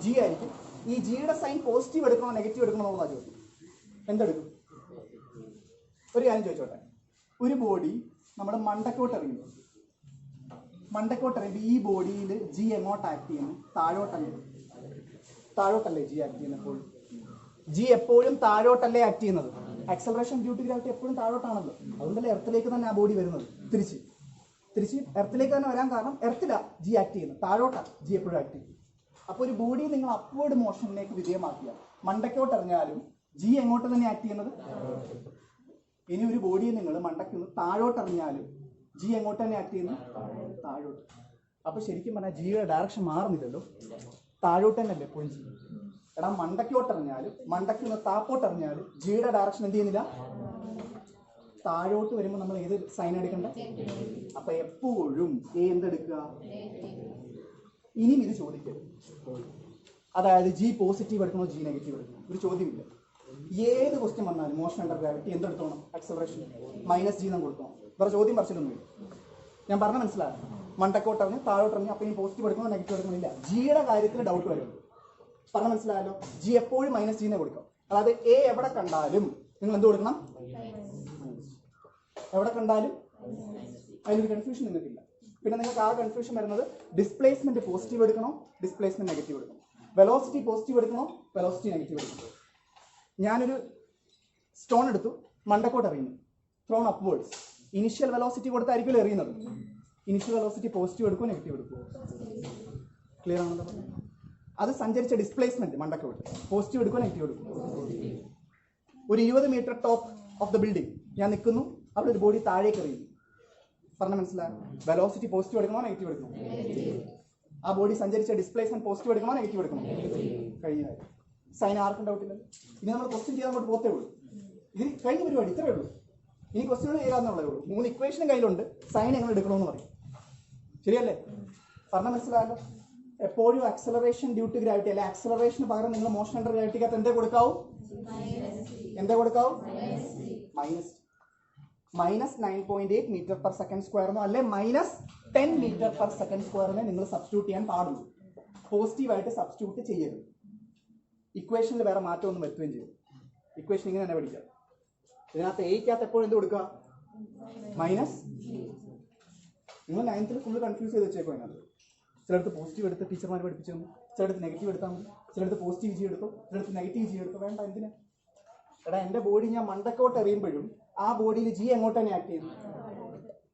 ജി ആയിരിക്കും. ഈ ജിയുടെ സൈൻ പോസിറ്റീവ് എടുക്കണോ നെഗറ്റീവ് എടുക്കണോ എന്നുള്ളതാണ് ചോദ്യം. എന്തെടുക്കും? ഒരു കാര്യം ചോദിച്ചോട്ടെ. ഒരു ബോഡി നമ്മൾ മണ്ടക്കോട്ട് എറിയുമ്പോൾ ഈ ബോഡിയിൽ ജി എങ്ങോട്ട് ആക്ട് ചെയ്യുന്നു? താഴോട്ടല്ലേ ജി ആക്ട് ചെയ്യുന്നത്? ജി എപ്പോഴും താഴോട്ടല്ലേ ആക്ട് ചെയ്യുന്നത്? ആക്സലറേഷൻ ഡ്യൂ ടു ഗ്രാവിറ്റി എപ്പോഴും താഴോട്ടാണല്ലോ, അതുകൊണ്ടല്ലേ എർത്തിലേക്ക് തന്നെ ആ ബോഡി വരുന്നത്. തിരിച്ച് എർത്തിലേക്ക് തന്നെ വരാൻ കാരണം എർത്തിലാണ് ജി ആക്ട് ചെയ്യുന്നത്, താഴോട്ടാണ് ജി എപ്പോഴും ആക്ട് ചെയ്യുന്നത്. അപ്പോൾ ഒരു ബോഡി നിങ്ങൾ അപ്വേർഡ് മോഷനിലേക്ക് വിധേയമാക്കിയാൽ മണ്ടക്കോട്ട് എറിഞ്ഞാലും ജി എങ്ങോട്ട് തന്നെ ആക്ട് ചെയ്യുന്നത്. ഇനി ഒരു ബോഡിയെ നിങ്ങൾ മണ്ടയ്ക്ക് താഴോട്ട് എറിഞ്ഞാലും ജി എങ്ങോട്ട് തന്നെ ആക്ട് ചെയ്യുന്നു, താഴോട്ട്. അപ്പോൾ ശരിക്കും പറഞ്ഞാൽ ജിയുടെ ഡയറക്ഷൻ മാറുന്നില്ലല്ലോ, താഴോട്ട് തന്നെയല്ലേ എപ്പോഴും ജി. എടാ മണ്ടക്കോട്ട് എറിഞ്ഞാലും മണ്ടയ്ക്ക് നിന്ന് താപ്പോട്ട് എറിഞ്ഞാലും ജിയുടെ ഡയറക്ഷൻ എന്ത് ചെയ്യുന്നില്ല, താഴോട്ട് വരുമ്പോൾ നമ്മൾ ഏത് സൈൻ എടുക്കണ്ട. അപ്പൊ എപ്പോഴും എന്തെടുക്കുക. ഇനിയും ഇത് ചോദിക്കരുത്, അതായത് ജി പോസിറ്റീവ് എടുക്കണോ ജി നെഗറ്റീവ് എടുക്കണോ, ഒരു ചോദ്യമില്ല. ഏത് ക്വസ്റ്റ്യൻ വന്നാലും മോഷൻ അണ്ടർ ഗ്രാവിറ്റി എന്തെടുത്തോണം, ആക്സലറേഷൻ -g നമ്മൾ കൊടുക്കണം. വേറെ ചോദ്യം പറിച്ചിട്ടൊന്നുമില്ല. ഞാൻ പറഞ്ഞ മനസ്സിലാകും. മണ്ടക്കോട്ട് ഇറങ്ങി താഴോട്ട് ഇറങ്ങി അപ്പോൾ ഇനി പോസിറ്റീവ് എടുക്കണോ നെഗറ്റീവ് എടുക്കണില്ല. ജിയുടെ കാര്യത്തിൽ ഡൗട്ട് വരുള്ളൂ. പറഞ്ഞ മനസ്സിലായല്ലോ. ജി എപ്പോഴും -g കൊടുക്കാം. അതായത് എ എവിടെ കണ്ടാലും നിങ്ങൾ എന്ത് കൊടുക്കണം, എവിടെ കണ്ടാലും. അതിലൊരു കൺഫ്യൂഷൻ നിങ്ങൾക്കില്ല. പിന്നെ നിങ്ങൾക്ക് ആ കൺഫ്യൂഷൻ വരുന്നത് ഡിസ്പ്ലേസ്മെന്റ് പോസിറ്റീവ് എടുക്കണോ ഡിസ്പ്ലേസ്മെന്റ് നെഗറ്റീവ് എടുക്കണോ, വെലോസിറ്റി പോസിറ്റീവ് എടുക്കണോ വെലോസിറ്റി നെഗറ്റീവ് എടുക്കണോ. ഞാനൊരു സ്റ്റോൺ എടുത്തു, മണ്ടക്കോട്ട് എറിയുന്നു, ത്രോൺ അപ്വേർഡ്സ്. ഇനിഷ്യൽ വെലോസിറ്റി കൊടുത്തായിരിക്കുമല്ലോ എറിയുന്നത്. ഇനിഷ്യൽ വെലോസിറ്റി പോസിറ്റീവ് എടുക്കുമോ നെഗറ്റീവ് എടുക്കുമോ, ക്ലിയർ ആണല്ലോ. അത് സഞ്ചരിച്ച ഡിസ്പ്ലേസ്മെന്റ് മണ്ടക്കോട്ട് പോസിറ്റീവ് എടുക്കുമോ നെഗറ്റീവ് എടുക്കുമോ. ഒരു 20 മീറ്റർ ടോപ്പ് ഓഫ് ദ ബിൽഡിംഗ് ഞാൻ നിൽക്കുന്നു, അവിടെ ഒരു ബോഡി താഴേക്ക് എറിയുന്നു. പറഞ്ഞ മനസ്സിലായി. വെലോസിറ്റി പോസിറ്റീവ് എടുക്കണോ നെഗറ്റീവ് എടുക്കണോ, ആ ബോഡി സഞ്ചരിച്ച ഡിസ്പ്ലേസ്മെന്റ് പോസിറ്റീവ് എടുക്കണോ നെഗറ്റീവ് എടുക്കണോ. കഴിഞ്ഞ സൈൻ ആർക്കും ഡൗട്ടില്ല. ഇനി നമ്മൾ ക്വസ്റ്റ്യൻ ചെയ്താൽ അങ്ങോട്ട് പോത്തേ ഉള്ളൂ. ഇതിന് കഴിഞ്ഞ പരിപാടി ഇത്രയേ ഉള്ളൂ. ഇനി ക്വസ്റ്റ്യനുകൾ ചെയ്യാന്നുള്ളതേ ഉള്ളൂ. 3 ഇക്വേഷനും കയ്യിലുണ്ട്, സൈൻ എങ്ങനെ എടുക്കണമെന്ന് പറയും. ശരിയല്ലേ, പറഞ്ഞ മനസ്സിലായല്ലോ. എപ്പോഴും ആക്സലറേഷൻ ഡ്യൂ ടു ഗ്രാവിറ്റി അല്ലെ, ആക്സലറേഷന് പകരം നിങ്ങൾ മോഷൻ അണ്ടർ ഗ്രാവിറ്റിക്കകത്ത് എന്തേ കൊടുക്കാവൂ, എന്തേ കൊടുക്കാവൂ, -9.8 മീറ്റർ പെർ സെക്കൻഡ് സ്ക്വയറിനോ അല്ലെ -10 മീറ്റർ പെർ സെക്കൻഡ് സ്ക്വയറിനെ നിങ്ങൾ സബ്സ്റ്റിറ്റ്യൂട്ട് ചെയ്യാൻ പാടുള്ളൂ. പോസിറ്റീവായിട്ട് സബ്സ്റ്റിറ്റ്യൂട്ട് ചെയ്യരുത്. ഇക്വേഷനിൽ വേറെ മാറ്റമൊന്നും വരുത്തുകയും ചെയ്യും. ഇക്വേഷൻ ഇങ്ങനെ തന്നെ പഠിക്കാം. ഇതിനകത്ത് എയ്ക്കകത്ത് എപ്പോഴും എന്ത് കൊടുക്കുക, മൈനസ്. നിങ്ങൾ 9th ഫുള്ള് കൺഫ്യൂസ് ചെയ്ത് വെച്ചേക്കോ. അതിനകത്ത് ചിലടത്ത് പോസിറ്റീവ് എടുത്ത് ടീച്ചർമാർ പഠിപ്പിച്ചു തന്നു, ചിലടത്ത് നെഗറ്റീവ് എടുത്താൽ മതി, ചിലടത്ത് പോസിറ്റീവ് ജി എടുത്തു, ചിലടത്ത് നെഗറ്റീവ് ജി എടുത്തു. വേണ്ട, എന്തിനാ. എടാ എൻ്റെ ബോഡി ഞാൻ മണ്ടക്കോട്ട് എറിയുമ്പോഴും ആ ബോഡിയിൽ ജി എങ്ങോട്ട് തന്നെ ആക്ട് ചെയ്യുന്നു.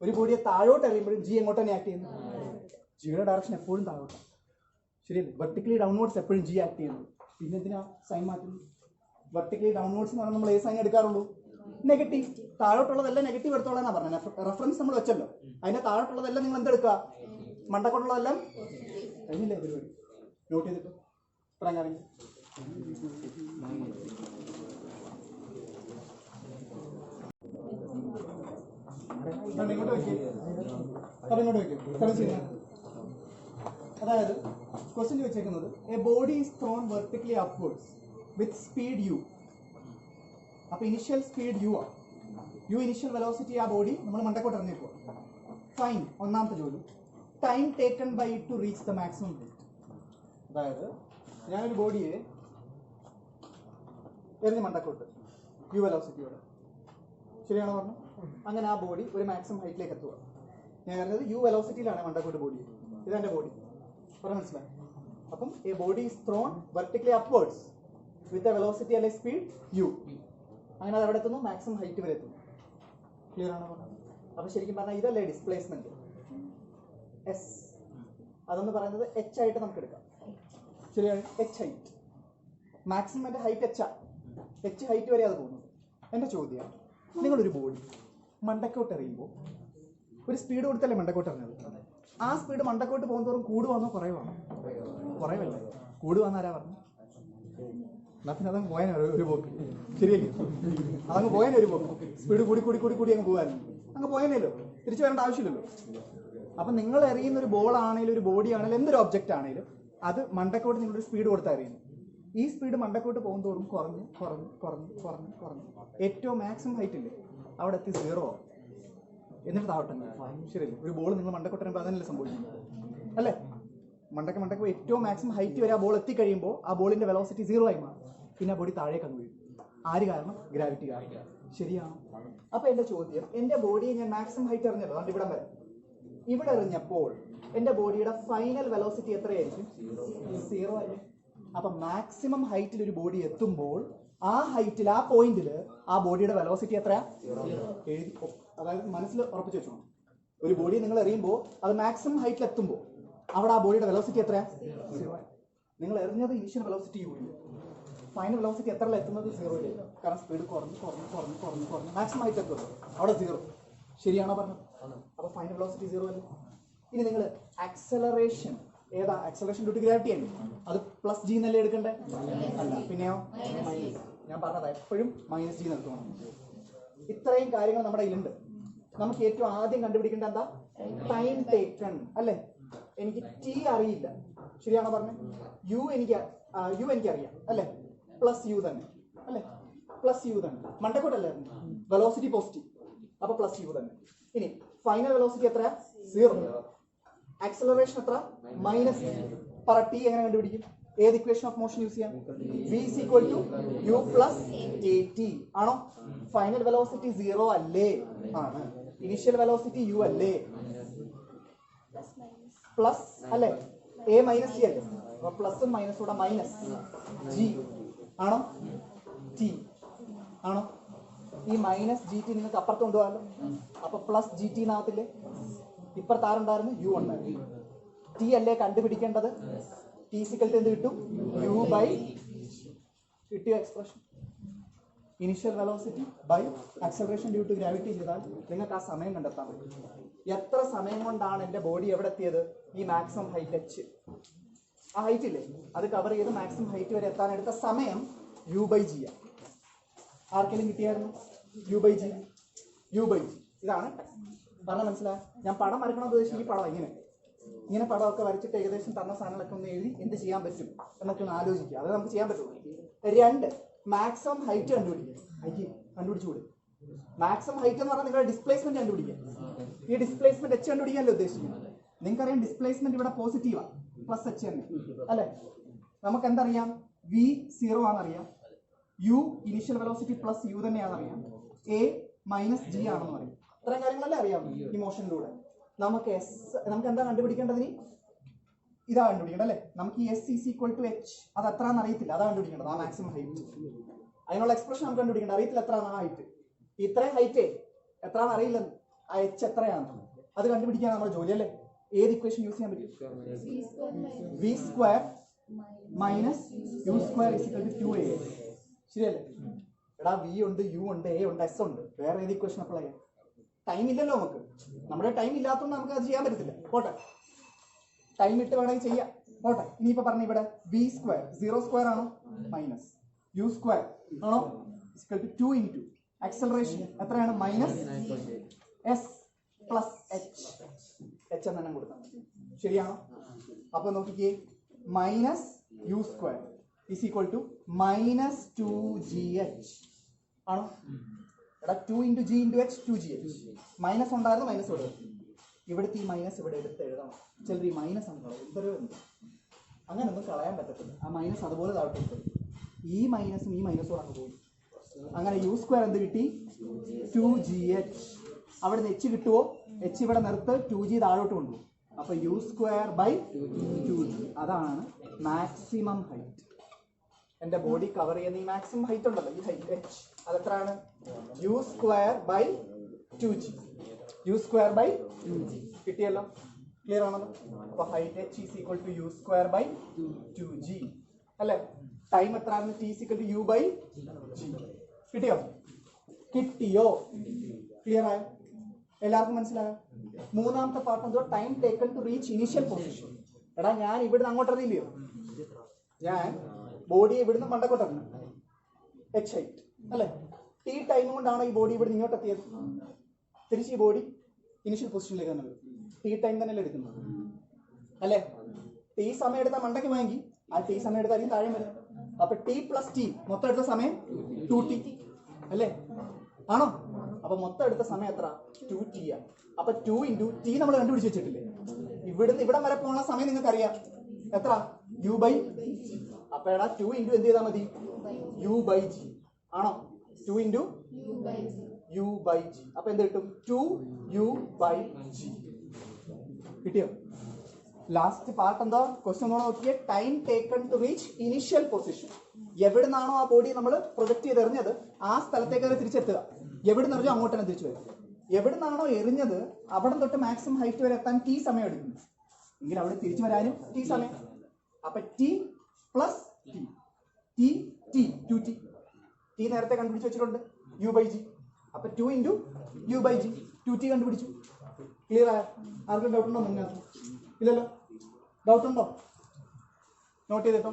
ഒരു ബോഡിയെ താഴോട്ട് എറിയുമ്പോഴും ജി എങ്ങോട്ട് തന്നെ ആക്ട് ചെയ്യുന്നു. ജിയുടെ ഡയറക്ഷൻ എപ്പോഴും താഴോട്ട്, ശരിയല്ലേ. വെർട്ടിക്കലി ഡൗൺവേർഡ്സ് എപ്പോഴും ജി ആക്ട് ചെയ്യുന്നു. പിന്നെ എന്തിനാ സൈൻ മാറ്റുന്നു. വെർട്ടിക്കലി ഡൗൺവേർഡ്സ് എന്ന് പറഞ്ഞാൽ നമ്മൾ ഏത് സൈൻ എടുക്കാറുള്ളൂ, നെഗറ്റീവ്. താഴോട്ടുള്ളതെല്ലാം നെഗറ്റീവ് എടുത്തോളാന്നാ പറഞ്ഞത്. റെഫറൻസ് നമ്മൾ വെച്ചല്ലോ. അതിന്റെ താഴോട്ടുള്ളതെല്ലാം നിങ്ങൾ എന്തെടുക്കുക, മണ്ടക്കോട്ടുള്ളതെല്ലാം. കഴിഞ്ഞില്ലേ പരിപാടി, നോട്ട് ചെയ്തിട്ട് ഇത്രയും കാര്യം. ഇങ്ങോട്ട് വയ്ക്കും, ഇങ്ങോട്ട് വയ്ക്കും. അതായത് ക്വസ്റ്റ്യൻ ചോദിച്ചേക്കുന്നത് a body is thrown vertically upwards with speed u. അപ്പൊ ഇനിഷ്യൽ സ്പീഡ് യു ആണ്, യു ഇനിഷ്യൽ വെലോസിറ്റി. ആ ബോഡി നമ്മൾ മണ്ടക്കോട്ട് ഇറങ്ങിപ്പോ. ഫൈൻ, ഒന്നാമത്തെ ജോലി. Time taken by to reach the maximum height. അതായത് ഞാനൊരു ബോഡിയെ എറിഞ്ഞ് മണ്ടക്കോട്ട് യു വെലോസിറ്റിയോടെ, ശരിയാണോ പറഞ്ഞു. അങ്ങനെ ആ ബോഡി ഒരു മാക്സിമം ഹൈറ്റിലേക്ക് എത്തുക. ഞാൻ പറഞ്ഞത് യു വെലോസിറ്റിയിലാണ് മണ്ടക്കോട്ട് ബോഡി. ഇതെന്റെ ബോഡി, പറഞ്ഞ മനസ്സിലായി. അപ്പം a body is thrown vertically upwards with a velocity അല്ലെ സ്പീഡ് യു. അങ്ങനെ അത് എവിടെ എത്തുന്നു, മാക്സിമം ഹൈറ്റ് വരെ എത്തുന്നു. ക്ലിയർ ആണോ പറഞ്ഞത്. അപ്പൊ ശരിക്കും പറഞ്ഞാൽ ഇതല്ലേ ഡിസ്പ്ലേസ്മെന്റ് എസ്. അതെന്ന് പറയുന്നത് എച്ച് ആയിട്ട് നമുക്ക് എടുക്കാം. ശരിയാണ്, H height. Maximum height H height വരെ അത് പോകുന്നത്. എന്റെ ചോദ്യം, നിങ്ങളൊരു ബോഡി മണ്ടക്കോട്ട് എറിയുമ്പോൾ ഒരു സ്പീഡ് കൊടുത്തല്ലേ മണ്ടക്കോട്ട് എറിഞ്ഞത്. ആ സ്പീഡ് മണ്ടക്കോട്ട് പോകുന്നതോറും കൂടുവാന്നോ കുറയുവാണോ? കുറയുമല്ലേ. കൂടുവാന്ന് ആരാ പറഞ്ഞു? എന്നാ പിന്നെ അതങ്ങ് പോയാൻ ഒരു പോക്ക്, ശരിയല്ലേ. അതങ്ങ് പോയാൻ ഒരു പോക്ക്. സ്പീഡ് കൂടി കൂടി കൂടി കൂടി അങ്ങ് പോകാനും അങ്ങ് പോയാനല്ലോ, തിരിച്ചു വരേണ്ട ആവശ്യമില്ലല്ലോ. അപ്പം നിങ്ങൾ എറിയുന്ന ഒരു ബോൾ ആണെങ്കിലും ഒരു ബോഡി ആണെങ്കിലും എന്തൊരു ഒബ്ജക്റ്റ് ആണെങ്കിലും അത് മണ്ടക്കോട്ട് നിങ്ങളൊരു സ്പീഡ് കൊടുത്താൽ എറിയുന്നു. ഈ സ്പീഡ് മണ്ടക്കോട്ട് പോകുന്നതോറും കുറഞ്ഞ് കുറഞ്ഞ് കുറഞ്ഞ് കുറഞ്ഞ് കുറഞ്ഞ് ഏറ്റവും മാക്സിമം ഹൈറ്റ് ഇല്ലേ അവിടെ എത്തി 0 ആവും. എന്നിട്ട് താവട്ടെ, ശരിയല്ലേ. ഒരു ബോൾ നിങ്ങൾ മണ്ടക്കോട്ട് വരുമ്പോൾ അതല്ലേ സംഭവിക്കുന്നത് അല്ലേ. മണ്ടക്ക് ഏറ്റവും മാക്സിമം ഹൈറ്റ് വരെ ആ ബോൾ എത്തിക്കഴിയുമ്പോൾ ആ ബോളിന്റെ വെലോസിറ്റി 0 ആയി മാറും. പിന്നെ ആ ബോഡി താഴേക്ക് അങ്ങ് വീഴും. ആര് കാരണം? ഗ്രാവിറ്റി കാരണം. ശരിയാണോ? അപ്പൊ എന്റെ ചോദ്യം, എന്റെ ബോഡിയെ ഞാൻ മാക്സിമം ഹൈറ്റ് എറിഞ്ഞല്ലോ, അതുകൊണ്ട് ഇവിടം വരെ. ഇവിടെ എറിഞ്ഞപ്പോൾ എന്റെ ബോഡിയുടെ ഫൈനൽ വെലോസിറ്റി എത്രയായിരിക്കും? 0 അല്ലേ. അപ്പൊ മാക്സിമം ഹൈറ്റിൽ ഒരു ബോഡി എത്തുമ്പോൾ ആ ഹൈറ്റിൽ ആ പോയിന്റിൽ ആ ബോഡിയുടെ വെലോസിറ്റി എത്രയാ? എഴുതി. അതായത് മനസ്സിൽ ഉറപ്പിച്ച് വെച്ചോണം. ഒരു ബോഡി നിങ്ങൾ എറിയുമ്പോൾ അത് മാക്സിമം ഹൈറ്റിൽ എത്തുമ്പോൾ അവിടെ ആ ബോഡിയുടെ വെലോസിറ്റി എത്രയാ? 0. നിങ്ങൾ എറിഞ്ഞത് initial velocity u, final velocity എത്രയല്ല എത്തുന്നത്? 0. കാരണം സ്പീഡ് കുറഞ്ഞ് മാക്സിമം ഹൈറ്റ് എത്തുമല്ലോ, അവിടെ 0. ശരിയാണോ പറഞ്ഞത്? അപ്പൊ ഫൈനൽ വെലോസിറ്റി 0 അല്ലേ? ഇനി നിങ്ങൾ ആക്സലറേഷൻ ഏതാ? ആക്സലറേഷൻ ഡ്യൂ ടു ഗ്രാവിറ്റി അല്ലേ? അത് പ്ലസ് ജി എന്നല്ലേ എടുക്കണ്ടേ? അല്ല, പിന്നെയോ മൈനസ്. ഞാൻ പറഞ്ഞത് എപ്പോഴും മൈനസ് ജി എടുക്കണം. ഇത്രയും കാര്യങ്ങൾ നമ്മുടെ കയ്യിലുണ്ട്. നമുക്ക് ഏറ്റവും ആദ്യം കണ്ടുപിടിക്കേണ്ട എന്താ? ടൈം ടേക്കൺ അല്ലേ? എനിക്ക് ടി അറിയില്ല, ശരിയാണോ പറഞ്ഞത്? യു എനിക്കറിയാം അല്ലേ? പ്ലസ് യു തന്നെ അല്ലേ? പ്ലസ് യു തന്നെ മണ്ടക്കോട്ടല്ലായിരുന്നു. വെലോസിറ്റി പോസിറ്റീവ്, അപ്പൊ പ്ലസ് യു തന്നെ. ഇനി ഫൈനൽ വെലോസിറ്റി എത്രയാ? 0. ആക്സലറേഷൻ എത്ര? മൈനസ്. പറ ടി എങ്ങനെ കണ്ടുപിടിക്കും? ഏത് ഇക്വേഷൻ ഓഫ് മോഷൻ യൂസ് ചെയ്യാം? v is equal to u plus at ആണോ? ഫൈനൽ വെലോസിറ്റി 0 അല്ലേ? ആണ്. ഇനിഷ്യൽ വെലോസിറ്റി u അല്ലേ? പ്ലസ് അല്ലേ? a മൈനസ് ജി അല്ലേ? അപ്പൊ പ്ലസും മൈനസും കൂടെ മൈനസ് ജി ആണോ? ടി ആണോ? ഈ മൈനസ് ജി ടി നിങ്ങൾക്ക് അപ്പുറത്ത് കൊണ്ടുപോകാമല്ലോ. അപ്പൊ പ്ലസ് ജി ടി നാകത്തില്ലേ? ഇപ്പുറത്ത് ആരുണ്ടായിരുന്നു? യു ഉണ്ടായിരുന്നു. ടി അല്ലേ കണ്ടുപിടിക്കേണ്ടത്? ടി സിക്കൽട്ട് എന്ത് കിട്ടും? യു ബൈ, കിട്ടിയ expression initial velocity by acceleration due to gravity ചെയ്താൽ നിങ്ങൾക്ക് ആ സമയം കണ്ടെത്താൻ പറ്റും. എത്ര സമയം കൊണ്ടാണ് എൻ്റെ ബോഡി എവിടെ എത്തിയത്? ഈ മാക്സിമം ഹൈറ്റ് എച്ച്, ആ ഹൈറ്റ് ഇല്ലേ, അത് കവർ ചെയ്ത് മാക്സിമം ഹൈറ്റ് വരെ എത്താൻ എടുത്ത സമയം യു ബൈ ജി ആണ്. ആർക്കെങ്കിലും കിട്ടിയായിരുന്നു? U by g. ഇതാണ് പറഞ്ഞാൽ മനസ്സിലായി. ഞാൻ പടം വരക്കണം ഉദ്ദേശിച്ച് ഈ പടം ഇങ്ങനെ പടമൊക്കെ വരച്ചിട്ട് ഏകദേശം തന്ന സാധനങ്ങളൊക്കെ ഒന്ന് എഴുതി എന്ത് ചെയ്യാൻ പറ്റും എന്നൊക്കെ ഒന്ന് ആലോചിക്കുക. അത് നമുക്ക് ചെയ്യാൻ പറ്റുള്ളൂ. 2, മാക്സിമം ഹൈറ്റ് കണ്ടുപിടിച്ചുകൂടെ? മാക്സിമം ഹൈറ്റ് എന്ന് പറഞ്ഞാൽ നിങ്ങളുടെ ഡിസ്പ്ലേസ്മെന്റ് കണ്ടുപിടിക്കുക. ഈ ഡിസ്പ്ലേസ്മെന്റ് എച്ച് കണ്ടുപിടിക്കാനല്ലോ ഉദ്ദേശിക്കുന്നത്. നിങ്ങൾക്കറിയാം ഡിസ്പ്ലേസ്മെന്റ് ഇവിടെ പോസിറ്റീവാണ്, പ്ലസ് എച്ച് തന്നെ അല്ലെ? നമുക്ക് എന്തറിയാം? v 0 ആണെന്നറിയാം, u initial velocity plus u തന്നെയാണെന്നറിയാം, a മൈനസ് ജി ആണെന്ന് പറയും. ഇത്രയും കാര്യങ്ങളല്ലേ അറിയാം ഈ മോഷനിലൂടെ. നമുക്ക് എന്താ കണ്ടുപിടിക്കേണ്ടത്? ഇതാ കണ്ടുപിടിക്കേണ്ടത് അല്ലേ? നമുക്ക് ഈ s is equal to h, അത് എത്രയാണെന്ന് അറിയത്തില്ല, അതാ കണ്ടുപിടിക്കേണ്ടത്. ആ മാക്സിമം ഹൈറ്റ്, അതിനുള്ള എക്സ്പ്രഷൻ നമുക്ക് കണ്ടുപിടിക്കേണ്ടത്. അറിയത്തില്ല എത്രയാണ് ആ ഹൈറ്റ്. ഇത്രയും ഹൈറ്റ് എത്രയാണെന്ന് അറിയില്ല, ആ എച്ച് എത്രയാണ് അത് കണ്ടുപിടിക്കാൻ നമ്മുടെ ജോലി അല്ലേ? ഏത് ഇക്വേഷൻ യൂസ് ചെയ്യാൻ പറ്റും? V square minus u square is equal to 2a. ശരിയല്ലേ? എടാ വി ഉണ്ട്, യു ഉണ്ട്, എ ഉണ്ട്, എസ് ഉണ്ട്. വേറെ ഏത് ഇക്വേഷൻ അപ്ലൈ ചെയ്യാം? ടൈം ഇല്ലല്ലോ നമുക്ക്. നമ്മുടെ ടൈം ഇല്ലാത്തതുകൊണ്ട് നമുക്ക് അത് ചെയ്യാൻ പറ്റത്തില്ല. പോട്ടെ, ടൈം ഇട്ട് വേണമെങ്കിൽ ചെയ്യാം. പോട്ടെ. ഇനിയിപ്പോ പറഞ്ഞ ഇവിടെ വി സ്ക്വയർ 0 സ്ക്വയർ ആണോ? മൈനസ് യു സ്ക്വയർ ആണോ? ഇക്വൽ ടു 2 ഇൻറ്റു ആക്സലറേഷൻ എത്രയാണ്? Minus s plus h. H എന്നെണ്ണം കൊടുത്താൽ മതി. ശരിയാണോ? അപ്പൊ നോക്കിക്കേ, minus u square is equal to minus 2gh ആണോ? എടാ 2 into g into h 2gh. Minus ഉണ്ടായിരുന്നു, മൈനസ് കൊടുക്കും. ഇവിടുത്തെ ഈ മൈനസ് ഇവിടെ എടുത്ത് എഴുതണം. ചിലർ ഈ മൈനസ് ആണ് കളയും. ഇതൊരു അങ്ങനൊന്നും കളയാൻ പറ്റത്തില്ല. ആ മൈനസ് അതുപോലെ താഴോട്ട് എടുക്കും. ഈ മൈനസും ഈ മൈനസും അങ്ങ് പോയി. അങ്ങനെ യു സ്ക്വയർ എന്ത് കിട്ടി? 2gh. അവിടെ നിന്ന് എച്ച് കിട്ടുമോ? എച്ച് ഇവിടെ നിർത്ത്, 2g താഴോട്ട് കൊണ്ടുപോകും. അപ്പൊ യു സ്ക്വയർ ബൈ 2g. അതാണ് മാക്സിമം ഹൈറ്റ്. എന്റെ ബോഡി കവർ ചെയ്യുന്ന ഈ മാക്സിമം ഹൈറ്റ് ഉണ്ടല്ലോ, ഈ ഹൈറ്റ് എച്ച്, അതെത്രയാണ്? U square by 2g. U square by 2g കിട്ടിയല്ലോ. ക്ലിയർ ആണല്ലോ? അപ്പൊ height h is equal to u square by 2g അല്ലേ? ടൈം എത്രയാണ്? T is equal to u by g. കിട്ടിയോ? ക്ലിയർ ആയോ? എല്ലാവർക്കും മനസ്സിലായോ? മൂന്നാമത്തെ പാർട്ട് എന്തോ? Time taken to reach initial position. എടാ ഞാൻ ഇവിടുന്ന് അങ്ങോട്ട് അറിയില്ലയോ? ഞാൻ ബോഡി ഇവിടുന്ന് മണ്ടക്കോട്ടിറങ്ങി, എച്ച് ഹൈറ്റ് അല്ലേ? ടി ടൈം കൊണ്ടാണ് ഈ ബോഡി ഇവിടെ ഇങ്ങോട്ട് എത്തിയത്. തിരിച്ച് ഈ ബോഡി ഇനിഷ്യൽ പൊസിഷനിലേക്ക് തന്നെ വരും. ടി ടൈം തന്നെയല്ലേ എടുക്കുന്നത് അല്ലേ? ടി സമയം എടുത്താൽ മണ്ടയ്ക്ക് പോയെങ്കിൽ ആ ടി സമയം എടുത്താൽ താഴെ വരും. അപ്പൊ ടി പ്ലസ് ടി മൊത്തം എടുത്ത സമയം 2t അല്ലേ? ആണോ? അപ്പൊ മൊത്തം എടുത്ത സമയം എത്ര? 2t ആണ്. അപ്പൊ 2 ഇൻറ്റു ടി നമ്മൾ കണ്ടുപിടിച്ച് വെച്ചിട്ടില്ലേ? ഇവിടുന്ന് ഇവിടം വരെ പോകുന്ന സമയം നിങ്ങൾക്ക് അറിയാം എത്ര? U by. അപ്പൊ എടാ 2 ഇൻറ്റു എന്ത് ചെയ്താൽ മതി? യു ബൈ ജി ആണോ? 2 ഇൻറ്റു യു ബൈ ജി. അപ്പൊ എന്ത് കിട്ടും? 2u by g. കിട്ടിയോ? ലാസ്റ്റ് പാർട്ട് എന്താ? ക്വസ്റ്റ്യൻ നോക്കിയേ. Time taken to reach initial position. എവിടെ നിന്നാണോ ആ ബോഡി നമ്മൾ പ്രൊജക്ട് ചെയ്ത് എറിഞ്ഞത് ആ സ്ഥലത്തേക്ക് തിരിച്ചെത്തുക. എവിടെ നിന്ന് എറിഞ്ഞോ അങ്ങോട്ട് തന്നെ തിരിച്ചു വരും. എവിടെ നിന്നാണോ എറിഞ്ഞത് അവിടെ തൊട്ട് മാക്സിമം ഹൈറ്റ് വരെ എത്താൻ ടി സമയം എടുക്കുന്നു. എങ്കിൽ അവിടെ തിരിച്ചു വരാനും ടി സമയം. അപ്പൊ T plus T T two T T നേരത്തെ കണ്ടുപിടിച്ച് വെച്ചിട്ടുണ്ട് യു ബൈ ജി. അപ്പൊ 2 into U by G 2t കണ്ടുപിടിച്ചു. ക്ലിയർ ആയ? ആർക്കും ഡൗട്ട് ഉണ്ടോ? നിങ്ങൾക്ക് ഇല്ലല്ലോ. ഡൗട്ട് ഉണ്ടോ? നോട്ട് ചെയ്തിട്ടോ.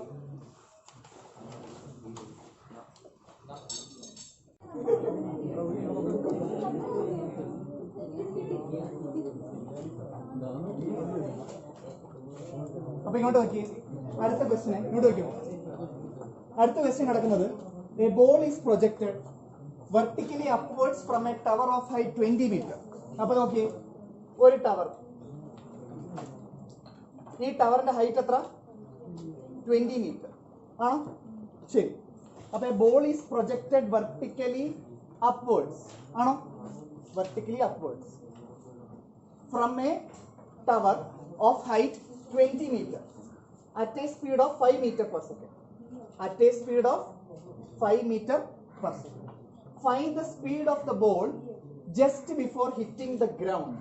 അപ്പൊ ഇങ്ങോട്ട് നോക്കിയേ. അടുത്ത ക്വസ്റ്റ്യൻ ഇങ്ങോട്ട് നോക്കിയോ. അടുത്ത ക്വസ്റ്റ്യൻ കിടക്കുന്നത് A ball is projected vertically upwards from a tower of height 20 meter. അപ്പോൾ നോക്കിയേ, ഒരു ടവർ, ഈ ടവറിന്റെ ഹൈറ്റ് എത്ര? 20 മീറ്റർ ആണോ? ശരി. അപ്പോൾ a ball is projected vertically upwards ആണോ? Vertically upwards from a tower of height 20 meter at a speed of 5 meter per second. At a speed of 5 meter per second. Find the speed of the ball just before hitting the ground.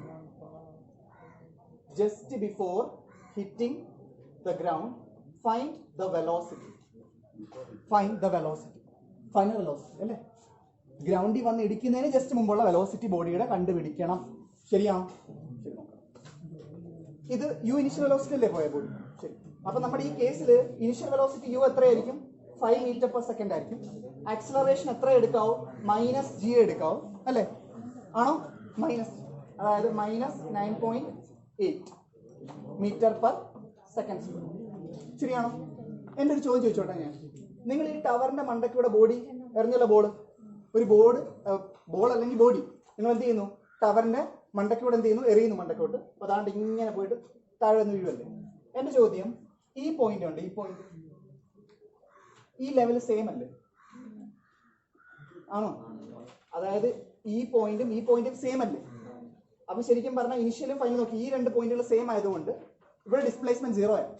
Just before hitting the ground, find the velocity. Find the velocity. Final velocity, അല്ലേ? ഗ്രൗണ്ടിൽ വന്ന് ഇടിക്കുന്നതിന് just മുമ്പുള്ള velocity ബോഡിയുടെ കണ്ടുപിടിക്കണം. ശരിയാണോ? ശരി, നോക്കാം. ഇത് യു ഇനിഷ്യൽ വെലോസിറ്റി അല്ലേ പോയ ബോഡി? ശരി. അപ്പൊ നമ്മുടെ ഈ കേസിൽ ഇനിഷ്യൽ വെലോസിറ്റി യു എത്രയായിരിക്കും? 5 മീറ്റർ പെർ സെക്കൻഡ് ആയിരിക്കും. ആക്സിലറേഷൻ എത്ര എടുക്കാവോ? -g എടുക്കാവോ, അല്ലേ? ആണോ? മൈനസ്, അതായത് -9.8 മീറ്റർ പെർ സെക്കൻഡ്. ശരിയാണോ? എൻ്റെ ഒരു ചോദ്യം ചോദിച്ചോട്ടെ ഞാൻ. നിങ്ങൾ ഈ ടവറിന്റെ മണ്ടയ്ക്കൂടെ ബോഡി എറിഞ്ഞല്ലോ, ഒരു ബോൾ അല്ലെങ്കിൽ ബോഡി നിങ്ങൾ എന്ത് ചെയ്യുന്നു? ടവറിന്റെ മണ്ടയ്ക്കൂടെ എന്ത് ചെയ്യുന്നു? എറിയുന്നു മണ്ടയ്ക്കോട്ട്. അതാണ്ട് ഇങ്ങനെ പോയിട്ട് താഴെ നിന്ന് വീഴുമല്ലേ? എൻ്റെ ചോദ്യം, ഈ പോയിന്റ് ഉണ്ട്, ഈ പോയിന്റ്, ഈ ലെവൽ സെയിം അല്ലേ? ആണോ? അതായത് ഈ പോയിന്റും സെയിം അല്ലേ? അപ്പൊ ശരിക്കും പറഞ്ഞാൽ ഇനിഷ്യലും ഫൈനൽ നോക്കി, ഈ രണ്ട് പോയിന്റുകൾ സെയിം ആയതുകൊണ്ട് ഇവിടെ ഡിസ്പ്ലേസ്മെന്റ് 0 ആണ്.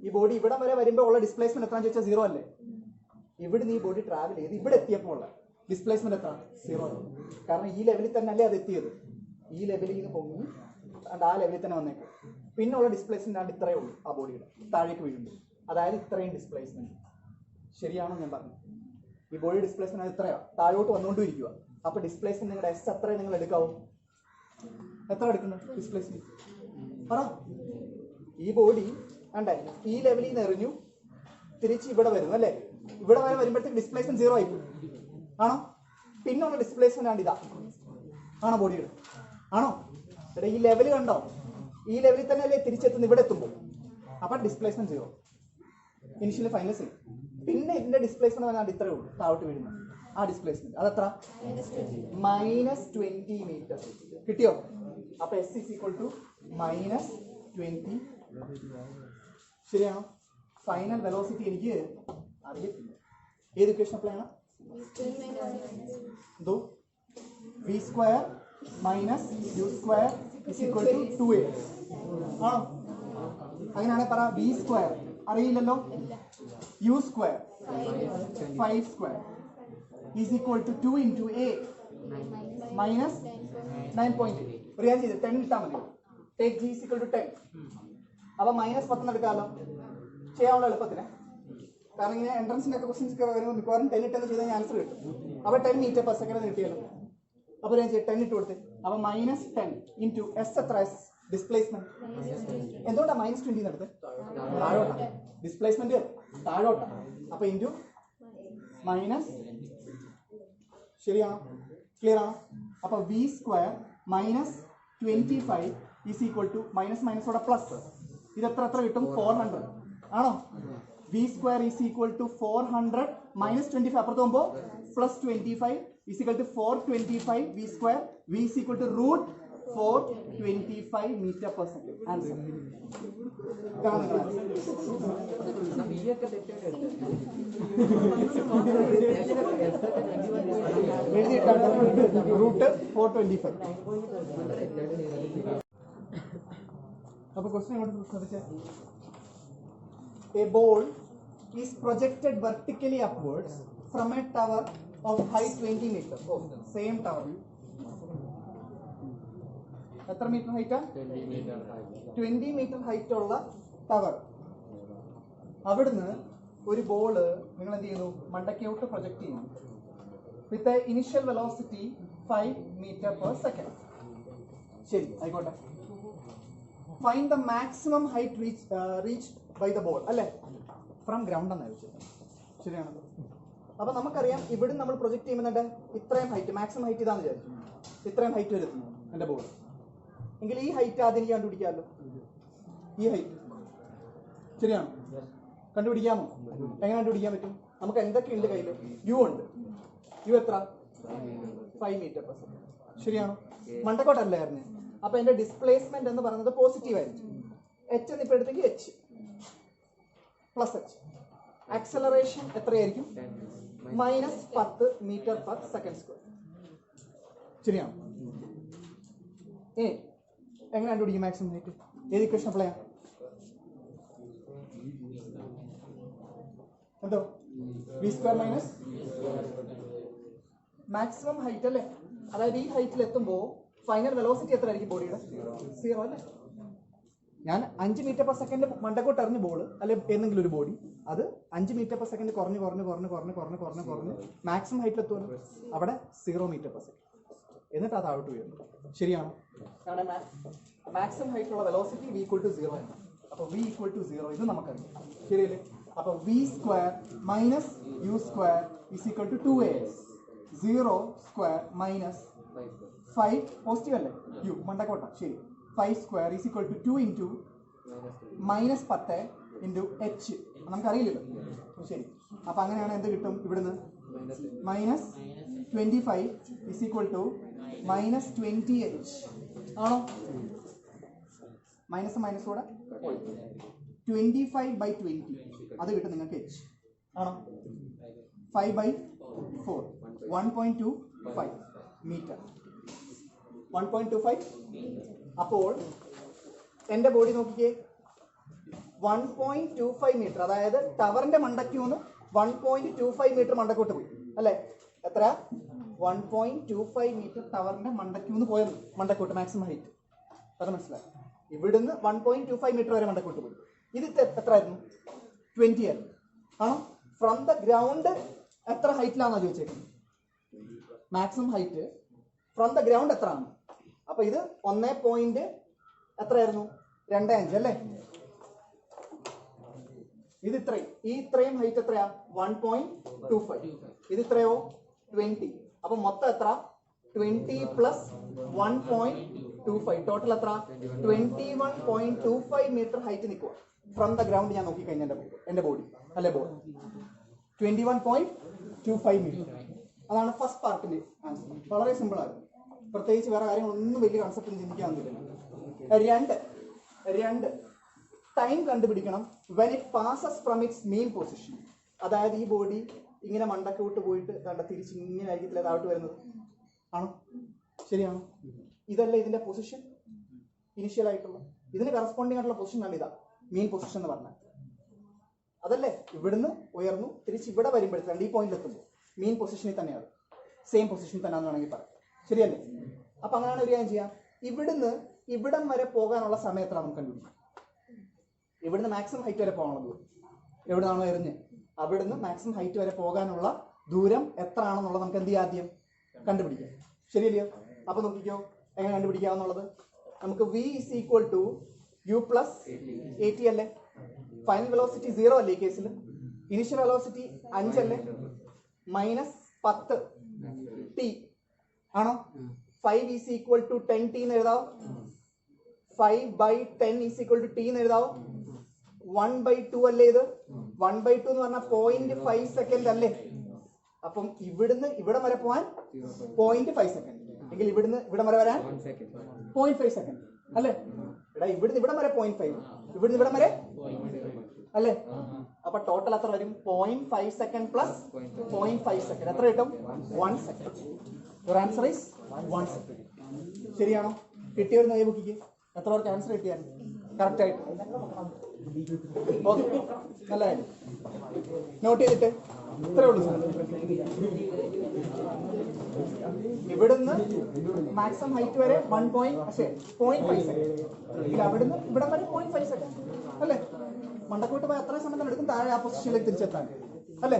ഈ ബോഡി ഇവിടെ വരെ വരുമ്പോൾ ഉള്ള ഡിസ്പ്ലേസ്മെന്റ് എത്രയാണെന്ന് ചോദിച്ചാൽ 0 അല്ലേ? ഇവിടുന്ന് ഈ ബോഡി ട്രാവൽ ചെയ്ത് ഇവിടെ എത്തിയപ്പോൾ ഉള്ള ഡിസ്പ്ലേസ്മെന്റ് എത്ര? 0. കാരണം ഈ ലെവലിൽ തന്നെ അല്ലേ അത് എത്തിയത്. ഈ ലെവലിൽ നിന്ന് പൊങ്ങി ആ ലെവലിൽ തന്നെ വന്നേക്കും. പിന്നെ ഉള്ള ഡിസ്പ്ലേസ്മെന്റ് ആണ് ഇത്രയേ ഉള്ളൂ. ആ ബോഡിയുടെ താഴേക്ക് വീഴുമ്പോൾ, അതായത് ഇത്രയും ഡിസ്പ്ലേസ്മെന്റ്. ശരിയാണോ ഞാൻ പറഞ്ഞു? ഈ ബോഡി ഡിസ്പ്ലേസ്മെന്റ് അത് ഇത്രയാ, താഴോട്ട് വന്നുകൊണ്ടിരിക്കുക. അപ്പൊ ഡിസ്പ്ലേസ്മെന്റ് നിങ്ങളുടെ എസ് എത്ര നിങ്ങൾ എടുക്കാവും? എത്ര എടുക്കുന്നത് ഡിസ്പ്ലേസ്മെന്റ്? പറ. ഈ ബോഡി വേണ്ടേ ഈ ലെവലിൽ നിന്ന് എറിഞ്ഞു, തിരിച്ച് ഇവിടെ വരുന്നു അല്ലേ? ഇവിടെ വരെ വരുമ്പോഴത്തേക്ക് ഡിസ്പ്ലേസ്മെന്റ് 0 ആയിപ്പോയി. ആണോ? പിന്നുള്ള ഡിസ്പ്ലേസ്മെന്റ് ആണ് ഇതാ. ആണോ ബോഡിയുടെ? ആണോ? ഈ ലെവൽ കണ്ടോ? ഈ ലെവലിൽ തന്നെ അല്ലേ തിരിച്ചെത്തുന്നു ഇവിടെ എത്തുമ്പോൾ. അപ്പൊ ഡിസ്പ്ലേസ്മെന്റ് 0, ഇനിഷ്യലി ഫൈനൽ സെയിം. പിന്നെ ഇതിന്റെ ഡിസ്പ്ലേസ്മെന്റ് വന്നാൽ ഇത്രയേ ഉള്ളൂ, താഴോട്ട് വീഴുന്നു. ആ ഡിസ്പ്ലേസ്മെന്റ് അതെത്ര? -20 മീറ്റർ. കിട്ടിയോ? അപ്പൊ S is equal to -20. ശരിയാണോ? ഫൈനൽ വെലോസിറ്റി എനിക്ക് അറിയത്തില്ല. ഏത് ഇക്വേഷൻ അപ്ലൈ ചെയ്യണം? എന്തോ v² - u² is equal to 2a. ആണോ? അങ്ങനെയാണെങ്കിൽ പറ, v² അറിയില്ലല്ലോ, u² 5² is equal to 2 into a minus 9.8. ഒരു കാര്യം ചെയ്ത് 10 ഇട്ടാൽ മതി. Take g is equal to 10. അപ്പൊ -10 എടുക്കാമല്ലോ, ചെയ്യാനുള്ള എളുപ്പത്തിന്. കാരണം ഇങ്ങനെ എൻട്രൻസിന്റെ ഒക്കെ ക്വസ്റ്റ്യൻസ് ഒക്കെ വരുമ്പോൾ മിക്കവാറും 10 ഇട്ടെന്ന് ചെയ്താൽ ആൻസർ കിട്ടും. അപ്പൊ 10 മീറ്റർ പെർ സെക്കൻഡ് കിട്ടിയല്ലോ. അപ്പൊ ഞാൻ 10 ഇട്ട് കൊടുത്ത്. അപ്പൊ -10 ഇൻറ്റു എസ് എത്ര? S displacement. എന്തുകൊണ്ടാ -20 എടുത്ത്? താഴോട്ടാ ഡിസ്പ്ലേസ്മെന്റ്, താഴോട്ടാ. അപ്പൊ ഇൻറ്റു മൈനസ്. ശരിയാണോ? ക്ലിയർ ആണോ? അപ്പൊ v² - 25 ഈസ് ഈക്വൽ ടു മൈനസോടെ പ്ലസ്. ഇതെത്ര കിട്ടും? 400 ആണോ? v² ഈസ് ഈക്വൽ ടു 400 -25 അപ്പുറത്ത് പോകുമ്പോൾ +25 is equal to 425 v². v is equal to √425 metre per second. Answer എഴുതിയിട്ടാണ് √425. അപ്പൊ ക്വസ്റ്റ്യൻ ഇങ്ങോട്ട് ശ്രദ്ധിച്ചേ. A ball is projected vertically upwards from a tower of height 20 meters. Oh, same tower. എത്ര metre ഹൈറ്റാ? 20 metre height ഉള്ള tower. അവിടുന്ന് ഒരു ball നിങ്ങൾ എന്ത് ചെയ്യുന്നു? മണ്ടയ്ക്കോട്ട് പ്രൊജക്ട് ചെയ്യുന്നു with initial velocity 5 meter per second. ശരി, ആയിക്കോട്ടെ. Find the maximum height reached by the ball, അല്ലേ? ഫ്രം ഗ്രൗണ്ട് എന്നാണ് ചോദിച്ചത്. ശരിയാണ്. അപ്പൊ നമുക്കറിയാം ഇവിടെ നമ്മൾ പ്രൊജക്ട് ചെയ്യുന്നുണ്ട് ഇത്രയും ഹൈറ്റ്, മാക്സിമം ഹൈറ്റ് ഇതാന്ന് വിചാരിച്ചു. ഇത്രയും ഹൈറ്റ് വരുന്നു എന്റെ ബോൾ. എങ്കിൽ ഈ ഹൈറ്റ് ആദ്യം എനിക്ക് കണ്ടുപിടിക്കാമല്ലോ. ഈ ഹൈറ്റ് ശരിയാണോ? കണ്ടുപിടിക്കാമോ? എങ്ങനെ കണ്ടുപിടിക്കാൻ പറ്റും? നമുക്ക് എന്തൊക്കെയുണ്ട് കയ്യിൽ? യു ഉണ്ട്. യു എത്ര? 5 meter per second. ശരിയാണോ? മണ്ടക്കോട്ടല്ലായിരുന്നു. അപ്പൊ എന്റെ ഡിസ്പ്ലേസ്മെന്റ് എന്ന് പറയുന്നത് പോസിറ്റീവ് ആയിരിക്കും. എച്ച് എന്നിപ്പോ എടുത്തെങ്കിൽ എച്ച് പ്ലസ് എച്ച്. ആക്സലറേഷൻ എത്രയായിരിക്കും? -10 meter per second square. ശരിയാണോ? എങ്ങനെ കണ്ടുപിടിക്കും മാക്സിമം ഹൈറ്റ്? ഏത് ഇക്വേഷൻ അപ്ലൈ ചെയ്യാം? എന്തോ v² മാക്സിമം ഹൈറ്റ് അല്ലേ? അതായത് ഈ ഹൈറ്റിൽ എത്തുമ്പോൾ ഫൈനൽ വെലോസിറ്റി എത്ര ആയിരിക്കും ബോഡിയുടെ? 0 അല്ലേ? ഞാൻ 5 meter per second മണ്ടക്കോട്ട് എറിഞ്ഞ ബോൾ അല്ലെ ഏതെങ്കിലും ഒരു ബോഡി അത് 5 meter per second കുറഞ്ഞ് മാക്സിമം ഹൈറ്റിൽ എത്തുമല്ലോ. അവിടെ 0 meter per second. എന്നിട്ട് അത് ഔട്ട് വീഴുന്നു. ശരിയാണോ? മാക്സിമം ഹൈറ്റിലുള്ള വെലോസിറ്റി v = 0 ആണ്. അപ്പൊ v = 0 ഇത് നമുക്കറിയാം. ശരിയല്ലേ? അപ്പൊ v² - u² = 2as. 0² - 5 പോസിറ്റീവ് അല്ലേ? u മണ്ടക്കോട്ട. ശരി. 5² = 2 × -10 × h. നമുക്കറിയില്ലല്ലോ. ശരി. അപ്പൊ അങ്ങനെയാണ് എന്ത് കിട്ടും ഇവിടുന്ന്? -25 = -20h. ആണോ? മൈനസ് കൂടെ 25/20 അത് കിട്ടും നിങ്ങൾക്ക് h. ആണോ? 5/4 1.25 മീറ്റർ. 1.25. അപ്പോൾ എന്റെ ബോഡി നോക്കിക്കേ, 1.25 മീറ്റർ. അതായത് ടവറിന്റെ മണ്ടയ്ക്കൂന്ന് 1.25 മീറ്റർ മണ്ടക്കോട്ട് പോയി അല്ലെ? എത്ര? 1.25 മീറ്റർ ടവറിന്റെ മണ്ടയ്ക്കൂന്ന് പോയത് മണ്ടക്കോട്ട് മാക്സിമം ഹൈറ്റ്. അത് മനസ്സിലായി. ഇവിടുന്ന് 1.25 മീറ്റർ വരെ മണ്ടക്കോട്ട് പോയി. ഇത് എത്ര ആയിരുന്നു? 20 ആയിരുന്നു. ആണോ? ഫ്രം ദ ഗ്രൗണ്ട് എത്ര ഹൈറ്റിലാണെന്നാ ചോദിച്ചേക്കുന്നത്? Maximum height from the ground എത്ര ആണ്? അപ്പൊ ഇത് 1. എത്രയായിരുന്നു? 2.5 അല്ലേ? ഇത് ഇത്രയും ഹൈറ്റ് എത്രയാ? 1.25. ഇത് ഇത്രയോ? 20. അപ്പൊ മൊത്തം എത്ര? 20 + 1.25. ടോട്ടൽ എത്ര? 21.25 മീറ്റർ ഹൈറ്റ് നിൽക്കുക ഫ്രം ദ ഗ്രൗണ്ട്. ഞാൻ നോക്കിക്കഴിഞ്ഞാൽ എന്റെ ബോഡി അല്ലെ ബോൾ 21.25 മീറ്റർ. അതാണ് ഫസ്റ്റ് പാർട്ടിന്റെ ആൻസർ. വളരെ സിമ്പിൾ ആണ്. പ്രത്യേകിച്ച് വേറെ കാര്യങ്ങളൊന്നും വലിയ കൺസെപ്റ്റ് ചിന്തിക്കാൻ പറ്റില്ല. 2 ടൈം കണ്ടുപിടിക്കണം when it passes from its mean position. അതായത് ഈ ബോഡി ഇങ്ങനെ മണ്ടക്കോട്ട് പോയിട്ട് തിരിച്ച് ഇങ്ങനെ ആയിരിക്കത്തില്ല താഴോട്ട് വരുന്നത്. ആണോ? ശരിയാണോ? ഇതല്ലേ ഇതിന്റെ പൊസിഷൻ ഇനിഷ്യൽ ആയിട്ടുള്ള? ഇതിന് കറസ്പോണ്ടിങ് ആയിട്ടുള്ള പൊസിഷൻ ആണ് ഇതാ മീൻ പൊസിഷൻ എന്ന് പറഞ്ഞാൽ. അതല്ലേ? ഇവിടുന്ന് ഉയർന്നു തിരിച്ച് ഇവിടെ വരുമ്പോഴത്തേക്ക് ഈ പോയിന്റിൽ എത്തുമ്പോൾ മീൻ പൊസിഷനിൽ തന്നെയാണ്, സെയിം പൊസിഷനിൽ തന്നെയാണെന്ന് വേണമെങ്കിൽ പറയാം. ശരിയല്ലേ? അപ്പൊ അങ്ങനെയാണ് ഒരു കാര്യം ചെയ്യാം. ഇവിടുന്ന് ഇവിടം വരെ പോകാനുള്ള സമയം എത്ര നമുക്ക് കണ്ടുപിടിക്കാം? ഇവിടുന്ന് മാക്സിമം ഹൈറ്റ് വരെ പോകാനുള്ള ദൂരം എവിടുന്നാണോ എറിഞ്ഞ് അവിടുന്ന് മാക്സിമം ഹൈറ്റ് വരെ പോകാനുള്ള ദൂരം എത്ര ആണെന്നുള്ളത് നമുക്ക് എന്ത് ചെയ്യാം? ആദ്യം കണ്ടുപിടിക്കാം. ശരിയല്ലയോ? അപ്പൊ നോക്കിക്കോ എങ്ങനെ കണ്ടുപിടിക്കാവുന്നുള്ളത്. നമുക്ക് v = u + at അല്ലേ? ഫൈനൽ വെലോസിറ്റി 0 അല്ലേ ഈ കേസിൽ? ഇനിഷ്യൽ വെലോസിറ്റി 5 അല്ലേ? -10 t ആണോ? 5 = 10t എന്ന് എഴുതാവോ? 5/10 = t എന്ന് എഴുതാവോ? 1/2 അല്ലേ ഇത്? 1/2 എന്ന് പറഞ്ഞാൽ 0.5 സെക്കൻഡ് അല്ലേ? അപ്പം ഇവിടുന്ന് ഇവിടം വരെ പോകാൻ 0.5 സെക്കൻഡ് എങ്കിൽ ഇവിടുന്ന് ഇവിടം വരെ വരാൻ 0.5 സെക്കൻഡ് അല്ലേ? ഇവിടുന്ന് ഇവിടം വരെ 0.5, ഇവിടുന്ന് ഇവിടം വരെ അല്ലേ? അപ്പൊ ടോട്ടൽ എത്ര വരും? 0.5 സെക്കൻഡ് + 0.5 സെക്കൻഡ് എത്ര കിട്ടും? 1 second. Your answer is 1 second. ശരിയാണോ? കിട്ടിയവർ നോക്കി എത്ര പേർക്ക് ആൻസർ കിട്ടിയാൽ കറക്റ്റ് ആയിട്ട് ഓക്കെ, നല്ല കാര്യം. നോട്ട് ചെയ്തിട്ട് ഇത്രേ ഉള്ളൂ സാർ. ഇവിടുന്ന് മാക്സിമം ഹൈറ്റ് വരെ 0.5 സെക്കൻഡ്. ഇല്ല, അവിടുന്ന് ഇവിടം വരെ 0.5 സെക്കൻഡ് അല്ലേ? മണ്ടക്കോട്ട് പോയി അത്ര സമയം തന്നെ എടുക്കും താഴെ ആ പൊസിഷനിലേക്ക് തിരിച്ചെത്താൻ അല്ലേ?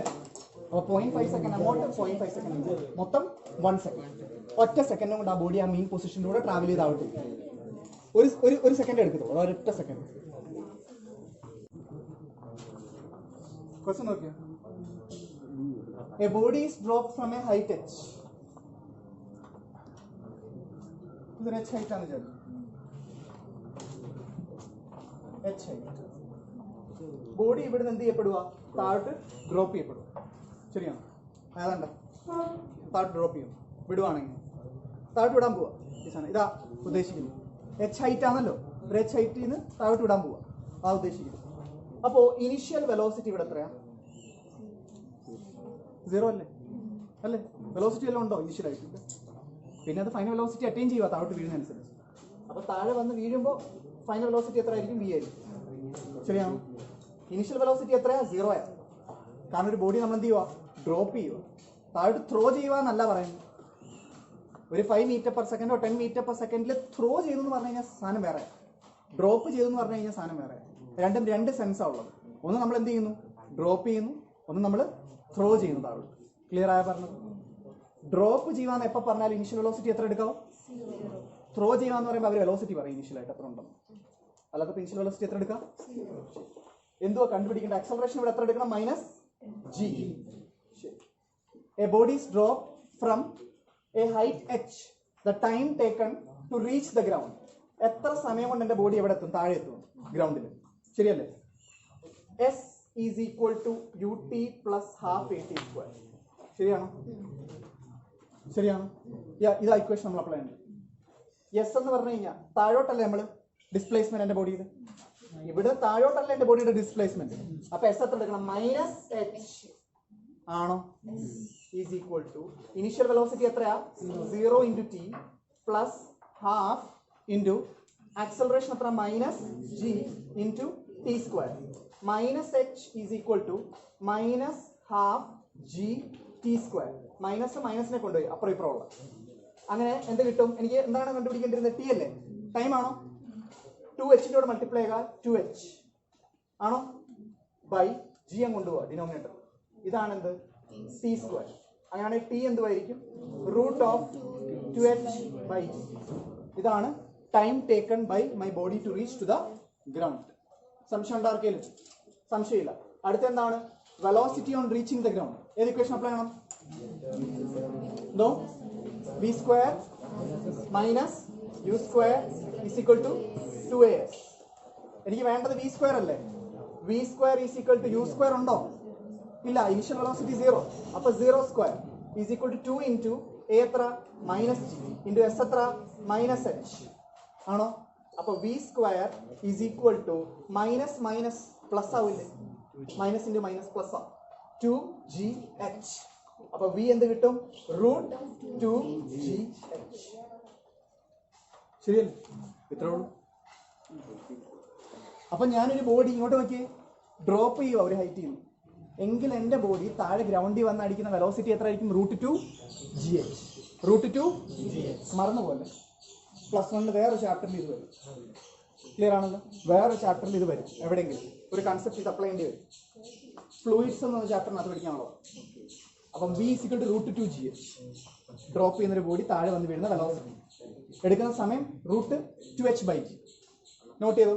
അപ്പോൾ 0.5 സെക്കൻഡ് അങ്ങോട്ട്, 0.5 സെക്കൻഡ് മൊത്തം 1 സെക്കൻഡ്. ഒറ്റ സെക്കൻഡും കൊണ്ട് ആ ബോഡി ആ മെയിൻ പൊസിഷനിലൂടെ ട്രാവൽ ചെയ്താവട്ടെ. ഒരു സെക്കൻഡ് എടുക്കത്തുള്ളൂ, ഒരൊറ്റ സെക്കൻഡ്. ക്വസ്റ്റ്യൻ നോക്കിയോ? A body is dropped from a height h. ഇതൊരു h height ആണ് വിചാരിച്ചു. h height. ബോഡി ഇവിടുന്ന് എന്ത് ചെയ്യപ്പെടുക? താഴോട്ട് ഡ്രോപ്പ് ചെയ്യപ്പെടുക. ശരിയാണോ? ഏതാണ്ട് താഴോട്ട് ഡ്രോപ്പ് ചെയ്യും. വിടുവാണെങ്കിൽ താഴോട്ട് വിടാൻ പോവാ. ഇതാ ഉദ്ദേശിക്കുന്നത്. h height ആണല്ലോ. ഒരു h height നിന്ന് താഴോട്ട് വിടാൻ പോവാ. ആ ഉദ്ദേശിക്കുന്നത്. അപ്പോൾ ഇനിഷ്യൽ വെലോസിറ്റി ഇവിടെ എത്രയാ? 0 അല്ലേ? അല്ലേ? വെലോസിറ്റി എല്ലാം ഉണ്ടോ ഇനിഷ്യലായിട്ട്? പിന്നെ അത് ഫൈനൽ വെലോസിറ്റി അറ്റൈൻ ചെയ്യുക താഴോട്ട് വീഴുന്നതനുസരിച്ച്. അപ്പോൾ താഴെ വന്ന് വീഴുമ്പോൾ ഫൈനൽ വെലോസിറ്റി എത്ര ആയിരിക്കും? v ആയിരിക്കും. ശരിയാണോ? ഇനിഷ്യൽ വെലോസിറ്റി എത്രയാ? 0 ആണ്. കാരണം ഒരു ബോഡി നമ്മൾ എന്ത് ചെയ്യുക? ഡ്രോപ്പ് ചെയ്യുക. താഴോട്ട് ത്രോ ചെയ്യുക എന്നല്ല പറയുന്നത്. ഒരു 5 മീറ്റർ പെർ സെക്കൻഡോ 10 മീറ്റർ പെർ സെക്കൻഡിൽ ത്രോ ചെയ്തു എന്ന് പറഞ്ഞു കഴിഞ്ഞാൽ സാധനം വേറെ, ഡ്രോപ്പ് ചെയ്തു എന്ന് പറഞ്ഞു കഴിഞ്ഞാൽ സാധനം വേറെ. രണ്ടും രണ്ട് സെൻസാണ് ഉള്ളത്. ഒന്ന് നമ്മൾ എന്ത് ചെയ്യുന്നു? ഡ്രോപ്പ് ചെയ്യുന്നു. ഒന്ന് നമ്മൾ ത്രോ ചെയ്യുന്നു താഴോട്ട്. ക്ലിയർ ആയ പറഞ്ഞത്? ഡ്രോപ്പ് ചെയ്യാന്ന് എപ്പോൾ പറഞ്ഞാൽ ഇനിഷ്യൽ വെലോസിറ്റി എത്ര എടുക്കാവും? ത്രോ ചെയ്യാന്ന് പറയുമ്പോൾ അവർ വെലോസിറ്റി പറയും ഇനിഷ്യലായിട്ട് എത്ര ഉണ്ടെന്ന്. അല്ലാതെ ഇനിഷ്യൽ വെലോസിറ്റി എത്ര എടുക്കാം? എന്തുവാ കണ്ടുപിടിക്കേണ്ട? ആക്സലറേഷൻ ഇവിടെ എത്ര എടുക്കണം? -g. A body is drop from a height h. The time taken to reach the ground. എത്ര സമയം കൊണ്ട് എന്റെ ബോഡി എവിടെ എത്തും? താഴെ എത്തും, ഗ്രൗണ്ടിൽ. ശരിയല്ലേ? s is equal to ut plus half at². ശരിയാണോ? ശരിയാണോ? ഇതാ ഇക്വേഷൻ നമ്മൾ അപ്ലൈ ചെയ്യണം. എസ് എന്ന് പറഞ്ഞു കഴിഞ്ഞാൽ താഴോട്ടല്ലേ നമ്മൾ ഡിസ്പ്ലേസ്മെന്റ് എന്റെ ബോഡിയുടെ? ഇവിടെ താഴോട്ടല്ല എന്റെ ബോഡിയുടെ ഡിസ്പ്ലേസ്മെന്റ്. അപ്പൊ എസ് എത്ര എടുക്കണം? -h ആണോ? Is equal to initial velocity എത്രയാ? 0 × t plus half into acceleration എത്ര? -g × t². -h is equal to -half g t². Minus മൈനസിനെ കൊണ്ടുപോയി അപ്പുറം ഇപ്പുറം ഉള്ള. അങ്ങനെ എന്ത് കിട്ടും? എനിക്ക് എന്താണ് കണ്ടുപിടിക്കേണ്ടിരുന്നത്? ടി അല്ലേ? ടൈം ആണോ? 2h ോട് മൾട്ടിപ്ലൈ ചെയ്യുക. 2h ആണോ? ബൈ g അങ്ങ് കൊണ്ടുപോവുക ഡിനോമിനേറ്റർ. ഇതാണ് എന്ത്? t². അങ്ങനെയാണെങ്കിൽ t എന്തുമായിരിക്കും? √2h/g. ഇതാണ് time taken by my body to reach to the ground. സംശയം ഉണ്ടാർക്കേലും? സംശയമില്ല. അടുത്ത എന്താണ്? Velocity on reaching the ground. ഏത് ഇക്വേഷൻ അപ്ലൈ ചെയ്യണം? v² - u² = 2as. എനിക്ക് വേണ്ടത് v² അല്ലേ? v² = u² ഉണ്ടോ? ഇല്ല. Initial velocity 0. അപ്പൊ 0² = 2 × a എത്ര? -g × s എത്ര? -h ആണോ? അപ്പൊ v² = പ്ലസ് ആവില്ലേ? മൈനസ് ഇൻറ്റു മൈനസ് പ്ലസ് ആ 2gh. അപ്പൊ v എന്ത് കിട്ടും? √2gh. ശരിയല്ലേ? ഇത്രേ ഉള്ളൂ. അപ്പൊ ഞാനൊരു ബോഡി ഇങ്ങോട്ട് നോക്കിയേ ഡ്രോപ്പ് ചെയ്യുക ഒരു ഹൈറ്റ് ചെയ്യുന്നു എങ്കിൽ എന്റെ ബോഡി താഴെ ഗ്രൗണ്ടിൽ വന്ന് അടിക്കുന്ന വെലോസിറ്റി എത്ര ആയിരിക്കും? √2gh. √2gh മറന്നു പോലെ. +1 വേറൊരു ചാപ്റ്ററിൽ ഇത് വരും. ക്ലിയർ ആണല്ലോ? വേറൊരു ചാപ്റ്ററിൽ ഇത് വരും. എവിടെയെങ്കിലും ഒരു കൺസെപ്റ്റ് ഇത് അപ്ലൈ ചെയ്യേണ്ടി വരും. ഫ്ലൂയിഡ്സ് എന്ന ചാപ്റ്ററിനകത്ത് പഠിക്കാനുള്ളൂ. അപ്പം v = √2gh. ഡ്രോപ്പ് ചെയ്യുന്നൊരു ബോഡി താഴെ വന്ന് വീഴുന്ന വെലോസിറ്റി എടുക്കുന്ന സമയം √2h/g. നോട്ട് ചെയ്തോ?